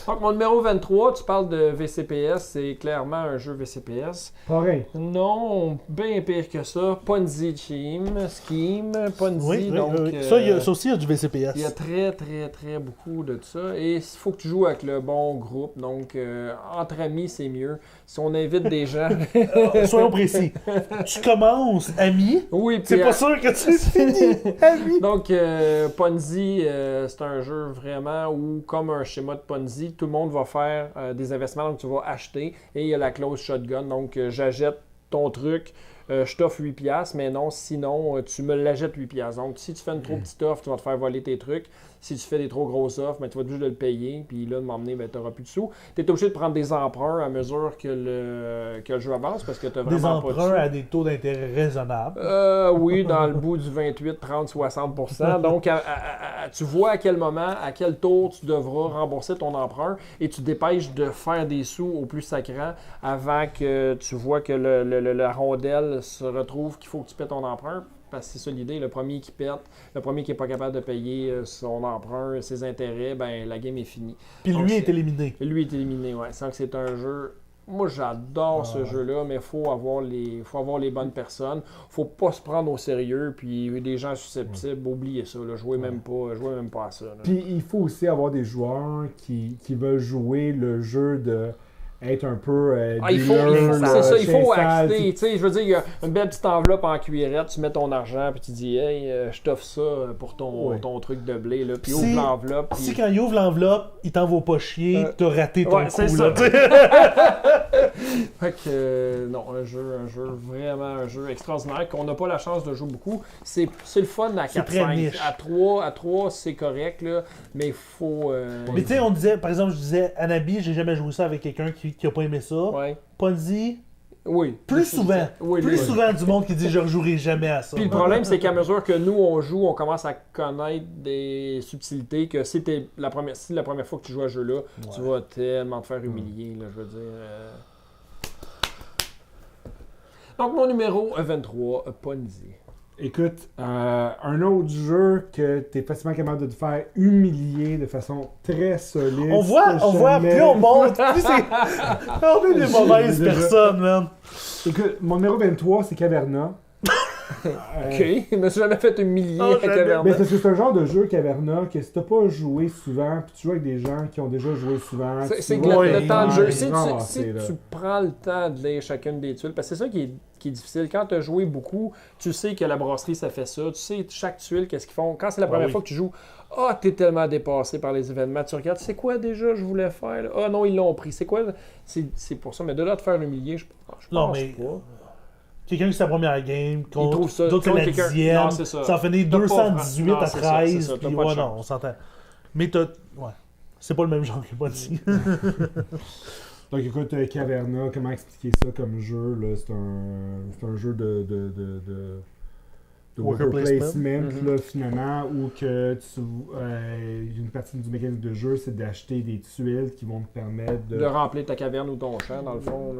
Donc, mon numéro 23, tu parles de VCPS, c'est clairement un jeu VCPS. Pareil. Non, bien pire que ça. Ponzi Scheme, Ponzi, Oui, donc... oui. Ça aussi, il y a du VCPS. il y a très beaucoup de ça. Et il faut que tu joues avec le bon groupe. Donc, entre amis, c'est mieux. Si on invite des gens... Soyons précis. Tu commences ami, oui, puis... c'est pas sûr que tu finis ami. Donc, Ponzi, c'est un jeu vraiment où, comme un schéma de Ponzi, tout le monde va faire des investissements, donc tu vas acheter, et il y a la clause shotgun, donc j'achète ton truc, je t'offre 8$, mais non, sinon, tu me l'achètes 8$. Donc, si tu fais une trop petite offre, tu vas te faire voler tes trucs. Si tu fais des trop grosses offres, ben, tu vas être obligé de le payer, puis là, de m'emmener, ben, tu n'auras plus de sous. Tu es obligé de prendre des emprunts à mesure que le jeu avance, parce que tu n'as Des vraiment pas de sous. emprunts à des taux d'intérêt raisonnables. Oui, dans le bout du 28, 30, 60%. Donc, tu vois à quel moment, à quel tour tu devras rembourser ton emprunt et tu dépêches de faire des sous au plus sacrant avant que tu vois que la rondelle se retrouve qu'il faut que tu paies ton emprunt. Parce que c'est ça l'idée, le premier qui pète, le premier qui n'est pas capable de payer son emprunt, ses intérêts, ben la game est finie. Puis Donc, lui est éliminé. Lui est éliminé, ouais. Sans que c'est un jeu Moi, j'adore ce ouais. jeu-là, mais il faut avoir les bonnes personnes. Faut pas se prendre au sérieux, puis des gens susceptibles, oubliez ça. Là, jouez même pas à ça. Là. Puis il faut aussi avoir des joueurs qui veulent jouer le jeu de être un peu Il faut sale, acter. Tu sais, je veux dire, il y a une belle petite enveloppe en cuillerette, tu mets ton argent, puis tu dis, hey, je t'offre ça pour ton truc de blé, là, puis ouvre l'enveloppe. Si quand il ouvre l'enveloppe, il t'envoie pas chier, t'as raté ton coup. C'est là, fait que, non, vraiment un jeu extraordinaire qu'on n'a pas la chance de jouer beaucoup. C'est le fun à 4-5. À 3, c'est correct, là, mais il faut... Mais tu sais, on disait, par exemple, je disais, Anabi, j'ai jamais joué ça avec quelqu'un qui a pas aimé ça. Ouais. Ponzi, oui. plus souvent. Oui, Souvent du monde qui dit je rejouerai jamais à ça. Puis le problème, c'est qu'à mesure que nous, on joue, on commence à connaître des subtilités que si la première fois que tu joues à ce jeu-là, tu vas tellement te faire humilier, là, je veux dire. Donc, mon numéro 23, Ponzi. Écoute, un autre jeu que tu es facilement capable de te faire humilier de façon très solide. On voit, plus on monte, plus c'est... on est des mauvaises personnes, man. Écoute, mon numéro 23, c'est Caverna. Ok, je me suis jamais fait humilier à Caverna. Mais c'est un genre de jeu, Caverna, que si t'as pas joué souvent, puis tu joues avec des gens qui ont déjà joué souvent... C'est le temps de jeu. Si tu prends le temps de lire chacune des tuiles, parce que c'est ça qui est difficile. Quand tu as joué beaucoup, tu sais que la brasserie, ça fait ça. Tu sais chaque tuile, qu'est-ce qu'ils font. Quand c'est la première fois que tu joues, t'es tellement dépassé par les événements. Tu regardes, c'est quoi déjà je voulais faire? Ah non, ils l'ont pris. C'est quoi? C'est pour ça. Mais de là, te faire humilier, je pense pas. Quelqu'un qui c'est sa première game, d'autres c'est la 10e, ça en finit 218 à 13, puis non, on s'entend. Mais c'est pas le même genre que Ponzi. Donc écoute, Caverna, comment expliquer ça comme jeu? Là, c'est un jeu de worker placement, là, finalement, où que une partie du mécanisme de jeu, c'est d'acheter des tuiles qui vont te permettre de remplir ta caverne ou ton champ, dans le fond,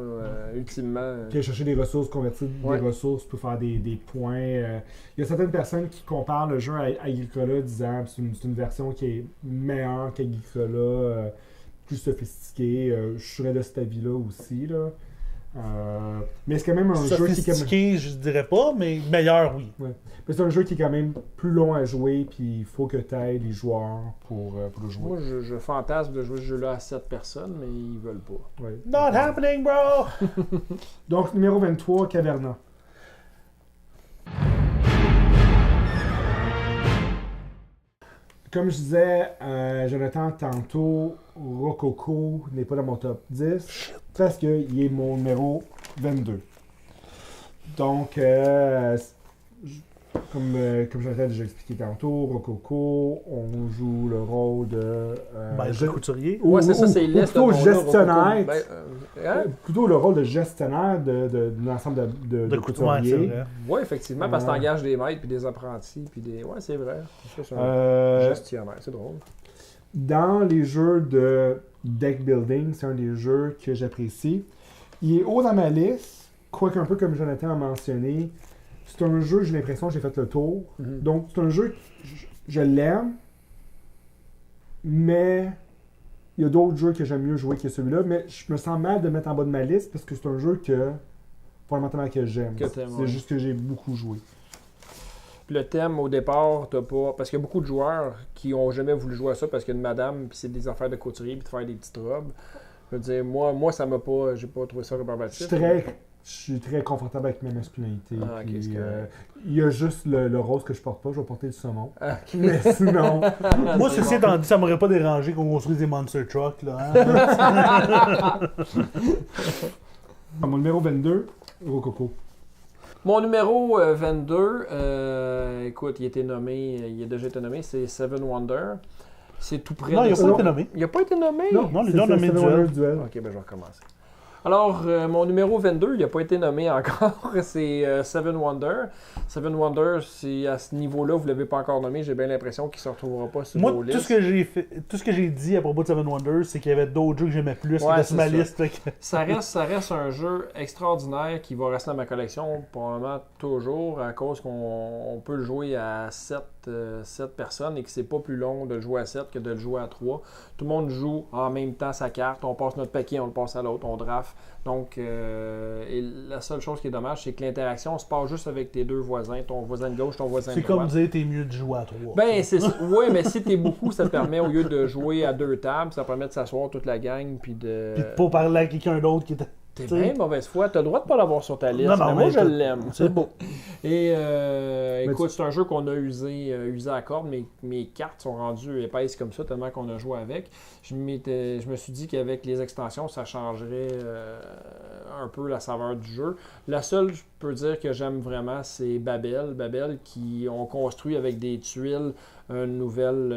ultimement. Puis chercher des ressources, convertir des ressources pour faire des points. Il y a certaines personnes qui comparent le jeu à Agricola, disant que c'est une version qui est meilleure qu'Agricola, plus sophistiquée. Je serais de cet avis-là aussi, là. Mais c'est quand même un jeu qui est sophistiqué, je dirais pas, mais meilleur, oui. Ouais. Mais c'est un jeu qui est quand même plus long à jouer, puis il faut que tu aies les joueurs pour le jouer. Moi, je fantasme de jouer ce jeu-là à 7 personnes, mais ils veulent pas. Ouais. Not happening, bro! Donc, numéro 23, Caverna. Comme je disais, Jonathan, tantôt, Rococo n'est pas dans mon top 10 parce qu'il est mon numéro 22. Donc, comme Jonathan a déjà expliqué tantôt, Rococo, on joue le rôle de... couturier. C'est ça, c'est plutôt gestionnaire. Plutôt le rôle de gestionnaire d'un ensemble de couturiers. Oui, effectivement, parce que tu engages des maîtres puis des apprentis. Puis des... Ouais, c'est vrai. C'est gestionnaire, c'est drôle. Dans les jeux de deck building, c'est un des jeux que j'apprécie. Il est haut dans ma liste, quoique un peu comme Jonathan a mentionné. C'est un jeu, j'ai l'impression que j'ai fait le tour. Donc, c'est un jeu, je l'aime, mais il y a d'autres jeux que j'aime mieux jouer que celui-là. Mais je me sens mal de mettre en bas de ma liste parce que c'est un jeu fondamentalement que j'aime. C'est juste que j'ai beaucoup joué. Puis le thème, au départ, t'as pas... Parce qu'il y a beaucoup de joueurs qui ont jamais voulu jouer à ça parce qu'il y a une madame, puis c'est des affaires de couturier, puis de faire des petites robes. Je veux dire, moi ça m'a pas... J'ai pas trouvé ça rébarbatif. Je suis très confortable avec ma masculinité. Il y a juste le rose que je porte pas, je vais porter le saumon. Mais sinon... Moi, ceci étant dit, ça m'aurait pas dérangé qu'on construise des monster trucks, là. Mon numéro 22, Rococo. Mon numéro 22, écoute, il a déjà été nommé, c'est Seven Wonders. C'est tout près Non, il n'a pas été nommé. Il n'a pas été nommé? Non, il a nommé Duel. Ok, ben je vais recommencer. Alors, mon numéro 22, il n'a pas été nommé encore, c'est Seven Wonders. Seven Wonders, c'est à ce niveau-là, vous ne l'avez pas encore nommé, j'ai bien l'impression qu'il ne se retrouvera pas sur vos listes. Tout ce que j'ai dit à propos de Seven Wonders, c'est qu'il y avait d'autres jeux que j'aimais plus qui étaient sur ma liste. Ça reste un jeu extraordinaire qui va rester dans ma collection probablement toujours à cause qu'on peut le jouer à 7 7 personnes et que c'est pas plus long de le jouer à 7 que de le jouer à 3. Tout le monde joue en même temps sa carte. On passe notre paquet, on le passe à l'autre, on draft. Donc, et la seule chose qui est dommage, c'est que l'interaction se passe juste avec tes deux voisins, ton voisin de gauche, ton voisin de C'est droite. comme dire, t'es mieux de jouer à 3. Ben, c'est ça. Oui, mais si t'es beaucoup, ça te permet, au lieu de jouer à 2 tables, ça permet de s'asseoir toute la gang puis de. Puis de pas parler à quelqu'un d'autre qui était. T'es bien de mauvaise foi. T'as le droit de pas l'avoir sur ta liste. Non, non, mais moi, mais je l'aime. C'est beau. Et écoute, c'est un jeu qu'on a usé à corde. Mes cartes sont rendues épaisses comme ça, tellement qu'on a joué avec. Je me suis dit qu'avec les extensions, ça changerait un peu la saveur du jeu. La seule, je peux dire que j'aime vraiment, c'est Babel. Babel qui ont construit avec des tuiles une nouvelle...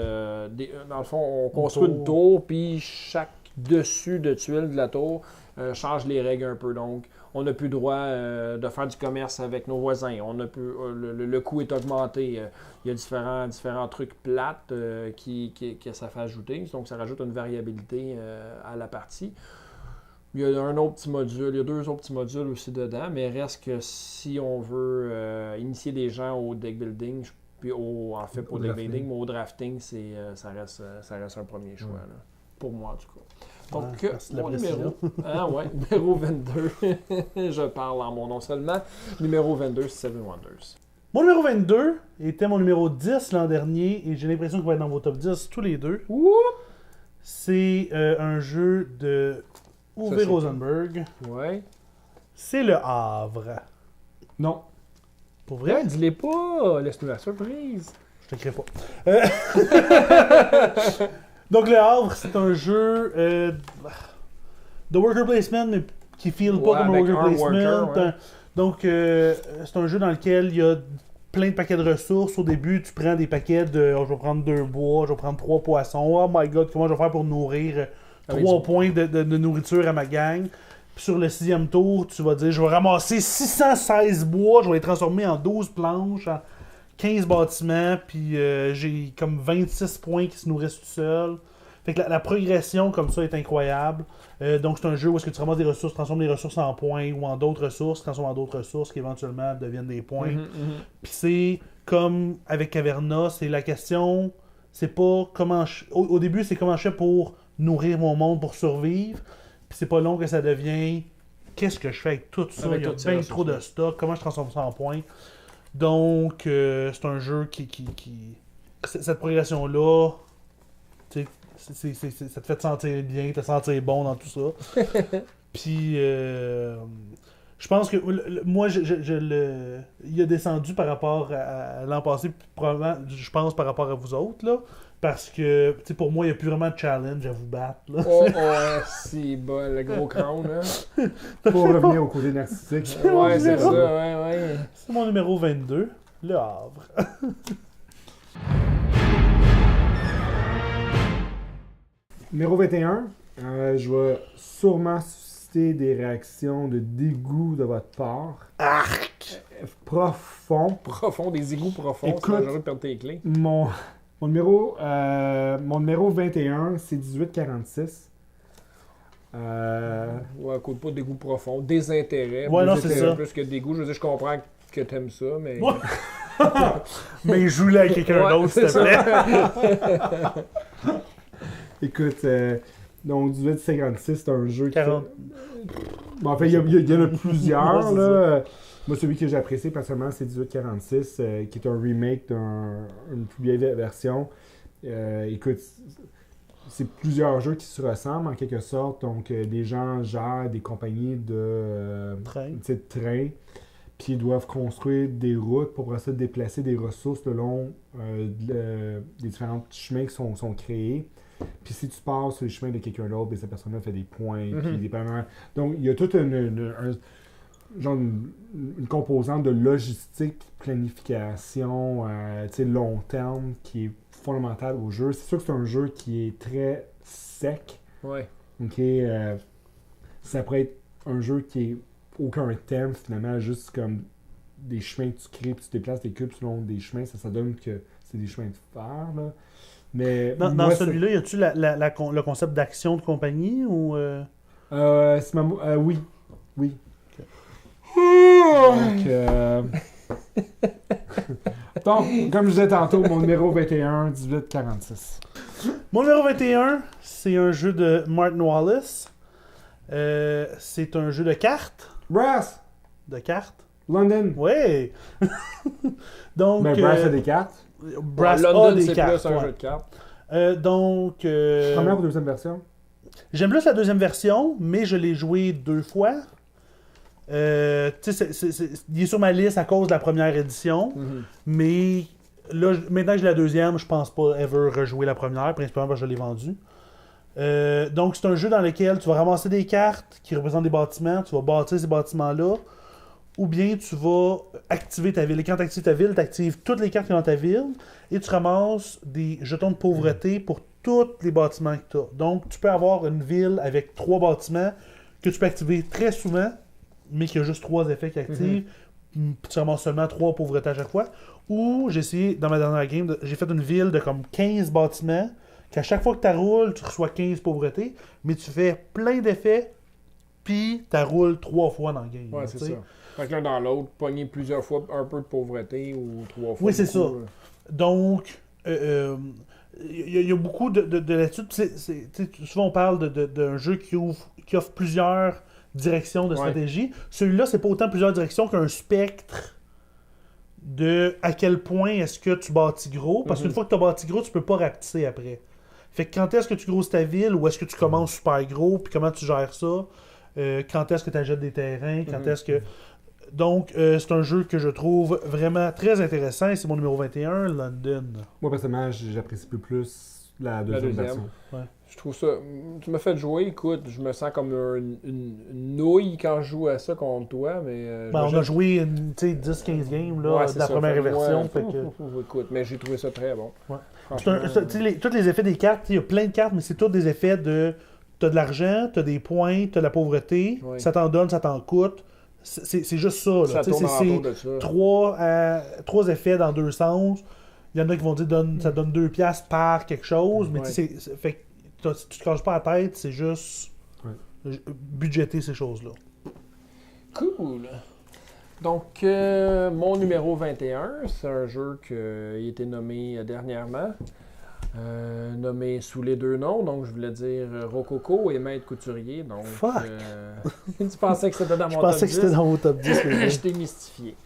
dans le fond, on construit une tour, puis chaque dessus de tuiles de la tour change les règles un peu. Donc, on n'a plus le droit de faire du commerce avec nos voisins. On a plus, le coût est augmenté. Il y a différents trucs plates que ça fait ajouter. Donc, ça rajoute une variabilité à la partie. Il y a un autre petit module, il y a 2 autres petits modules aussi dedans, mais reste que si on veut initier des gens au deck building, puis en fait, pas au deck building, mais au drafting, ça reste un premier choix. Là. Pour moi, en tout cas. Donc, mon numéro... numéro 22. Je parle en mon nom seulement. Numéro 22, c'est Seven Wonders. Mon numéro 22 était mon numéro 10 l'an dernier, et j'ai l'impression qu'il va être dans vos top 10 tous les deux. Ouh! C'est un jeu de Uwe Rosenberg. Ouais. C'est Le Havre. Non. Pour vrai? Ouais, dis-les pas. Laisse-nous la surprise. Je te crée pas. Donc, Le Havre, c'est un jeu de worker placement, mais qui file pas comme un worker placement. Donc, c'est un jeu dans lequel il y a plein de paquets de ressources. Au début, tu prends des paquets de je vais prendre 2 bois, je vais prendre 3 poissons. Oh my god, comment je vais faire pour nourrir 3 points de nourriture à ma gang. Puis sur le 6e tour, tu vas dire je vais ramasser 616 bois, je vais les transformer en 12 planches, en 15 bâtiments, puis j'ai comme 26 points qui se nourrissent tout seuls. Fait que la progression comme ça est incroyable. Donc c'est un jeu où est-ce que tu ramasses des ressources, transformes les ressources en points ou en d'autres ressources, transformes en d'autres ressources qui éventuellement deviennent des points. Puis c'est comme avec Caverna, c'est la question, c'est pas comment au début c'est comment je fais pour nourrir mon monde, pour survivre. Puis c'est pas long que ça devient qu'est-ce que je fais avec tout ça, il y a bien trop de stock, comment je transforme ça en points. Donc, c'est un jeu qui cette progression-là, ça te fait te sentir bien, te sentir bon dans tout ça. Puis, je pense que moi, il a descendu par rapport à l'an passé, puis probablement, je pense, par rapport à vous autres, là. Parce que, tu sais, pour moi, il n'y a plus vraiment de challenge à vous battre. Là. C'est bon, le gros crown, là. Pour revenir au côté narcissique. Ouais, c'est ça, ouais. C'est mon numéro 22, Le Havre. Numéro 21, je vais sûrement susciter des réactions de dégoût de votre part. Arc! Profond, des égouts profonds, écoute, c'est dangereux de perdre tes clés. Mon numéro 21, c'est 1846. Ouais, écoute, pas d'égout profond, désintérêt. Ouais, non, c'est ça. Plus que dégoût. Je veux dire, je comprends que t'aimes ça, mais... Ouais. Mais joue-le avec quelqu'un d'autre, s'il te plaît. Écoute, donc 1856, c'est un jeu 40. Bon, en fait, il y en a plusieurs, là. Moi, celui que j'ai apprécié personnellement, c'est 1846, qui est un remake d'une plus vieille version. Écoute, c'est plusieurs jeux qui se ressemblent en quelque sorte. Donc, des gens gèrent des compagnies de train, puis ils doivent construire des routes pour pouvoir se déplacer des ressources le long des différents chemins qui sont créés. Puis si tu passes sur les chemins de quelqu'un d'autre, cette personne-là fait des points. Puis dépendamment... Donc, il y a toute une composante de logistique, planification, long terme qui est fondamentale au jeu. C'est sûr que c'est un jeu qui est très sec. Ouais. OK? Ça pourrait être un jeu qui est aucun thème, finalement, juste comme des chemins que tu crées, puis tu déplaces tes cubes selon des chemins. Ça donne que c'est des chemins de fer, là. Mais dans celui-là, y a-tu le concept d'action de compagnie ou oui. Okay. Donc, Donc, comme je disais tantôt, mon numéro 21, 1846. Mon numéro 21, c'est un jeu de Martin Wallace. C'est un jeu de cartes. Brass! De cartes. London. Ouais! Donc, Ben, Brass a des cartes. Brass London, a des c'est cartes. plus un ouais. jeu de cartes. Donc, Première ou deuxième version? j'aime plus la deuxième version, mais je l'ai joué 2 fois. Tu sais, il est sur ma liste à cause de la première édition, mais là, maintenant que j'ai la deuxième, je pense pas ever rejouer la première, principalement parce que je l'ai vendue. Donc, c'est un jeu dans lequel tu vas ramasser des cartes qui représentent des bâtiments, tu vas bâtir ces bâtiments-là, ou bien tu vas activer ta ville. Et quand tu actives ta ville, tu actives toutes les cartes qui sont dans ta ville, et tu ramasses des jetons de pauvreté pour tous les bâtiments que tu as. Donc, tu peux avoir une ville avec 3 bâtiments que tu peux activer très souvent, mais qui a juste 3 effets qui activent. Puis tu ramasses seulement 3 pauvretés à chaque fois. Ou j'ai essayé, dans ma dernière game, j'ai fait une ville de comme 15 bâtiments, qu'à chaque fois que tu roules, tu reçois 15 pauvretés, mais tu fais plein d'effets, puis tu roules 3 fois dans le game. Ouais, c'est t'sais. ça. Fait que l'un dans l'autre, pogner plusieurs fois un peu de pauvreté ou 3 fois. Oui, c'est ça. beaucoup, Donc, il y a beaucoup de là-dessus. Souvent, on parle d'un jeu qui offre plusieurs directions de Ouais. stratégie. Celui-là, c'est pas autant plusieurs directions qu'un spectre de à quel point est-ce que tu bâtis gros. Parce qu'une fois que tu as bâti gros, tu peux pas rapetisser après. Fait que quand est-ce que tu grosses ta ville ou est-ce que tu commences super gros, puis comment tu gères ça, quand est-ce que tu achètes des terrains, quand est-ce que... Donc, c'est un jeu que je trouve vraiment très intéressant et c'est mon numéro 21, London. Moi, personnellement, j'apprécie plus la deuxième version. Je trouve ça. Tu m'as fait jouer, écoute, je me sens comme une nouille quand je joue à ça contre toi, mais. Ben, on a joué 10-15 games là, Ouais, de c'est la ça. première Fait que version. moi, fait que... Écoute, mais j'ai trouvé ça très bon. Ouais. Franchement, Tous les effets des cartes, il y a plein de cartes, mais c'est tous des effets de. T'as de l'argent, t'as des points, t'as de la pauvreté, Ouais. ça t'en donne, ça t'en coûte. C'est juste ça. Là. ça Tu sais, tourne c'est autour de ça. 3 effets dans 2 sens. Il y en a qui vont dire ça donne 2 piastres par quelque chose, mais Ouais. tu sais, fait que tu te casses pas la tête, c'est juste budgéter ces choses-là. Cool. Donc, mon numéro 21, c'est un jeu qui a été nommé dernièrement. Nommé sous les 2 noms, donc je voulais dire Rococo et Maître Couturier. Donc, Fuck! tu pensais que c'était dans mon Je top pensais que 10? c'était dans vos top 10. Je t'ai mystifié.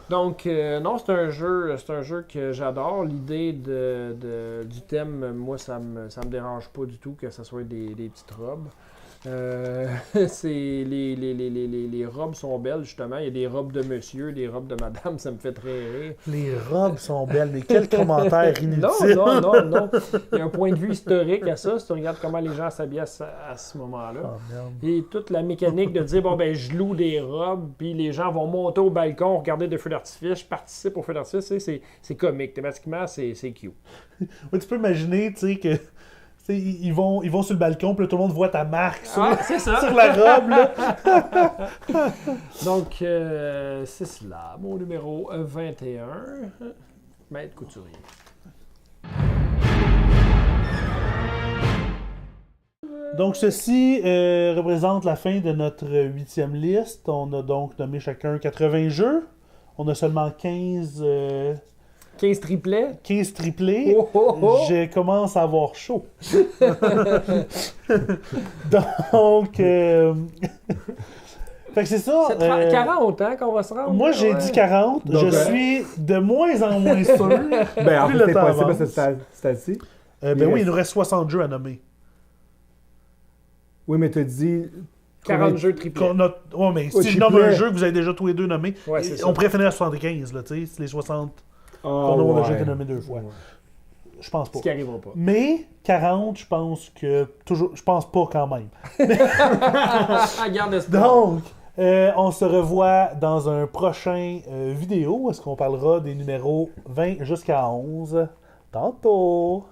Donc, non, c'est un jeu que j'adore. L'idée du thème, moi, ça me dérange pas du tout que ce soit des petites robes. C'est les robes sont belles, justement. Il y a des robes de monsieur, des robes de madame, ça me fait très rire. Les robes sont belles, mais quel commentaire inutile! Non. Il y a un point de vue historique à ça, si tu regardes comment les gens s'habillaient à ce moment-là. Oh, merde. Et toute la mécanique de dire, bon, ben, je loue des robes, puis les gens vont monter au balcon, regarder des feux d'artifice, je participe aux feux d'artifice, c'est comique. Thématiquement, c'est cute. Ouais, tu peux imaginer, tu sais, que ils vont sur le balcon, puis là, tout le monde voit ta marque sur, c'est ça. sur la robe, là. Donc, c'est cela. Mon numéro 21, Maître Couturier. Donc, ceci représente la fin de notre 8e liste. On a donc nommé chacun 80 jeux. On a seulement 15 triplets. 15 triplés. Oh, oh, oh. Je commence à avoir chaud. Donc, fait que c'est ça. C'est 40 ans qu'on va se rendre. Moi, j'ai dit 40. Donc, je suis de moins en moins sûr. Ben, en Plus fait, le c'est temps possible à avance. ce stade-ci. Ben oui, il nous reste 60 jeux à nommer. Oui, mais t'as dit... 40 jeux triplets. Ouais, mais Ouais, si je nomme un triplets. jeu que vous avez déjà tous les deux nommé, Ouais, c'est ça. on pourrait finir à 75, là, tu sais, c'est les 60 Oh, qu'on a déjà été nommés 2 fois. Je pense pas. Ce qui n'arrivera pas. Mais 40, je pense pas quand même. Garde espoir. Donc, on se revoit dans un prochain vidéo où est-ce qu'on parlera des numéros 20 jusqu'à 11. Tantôt!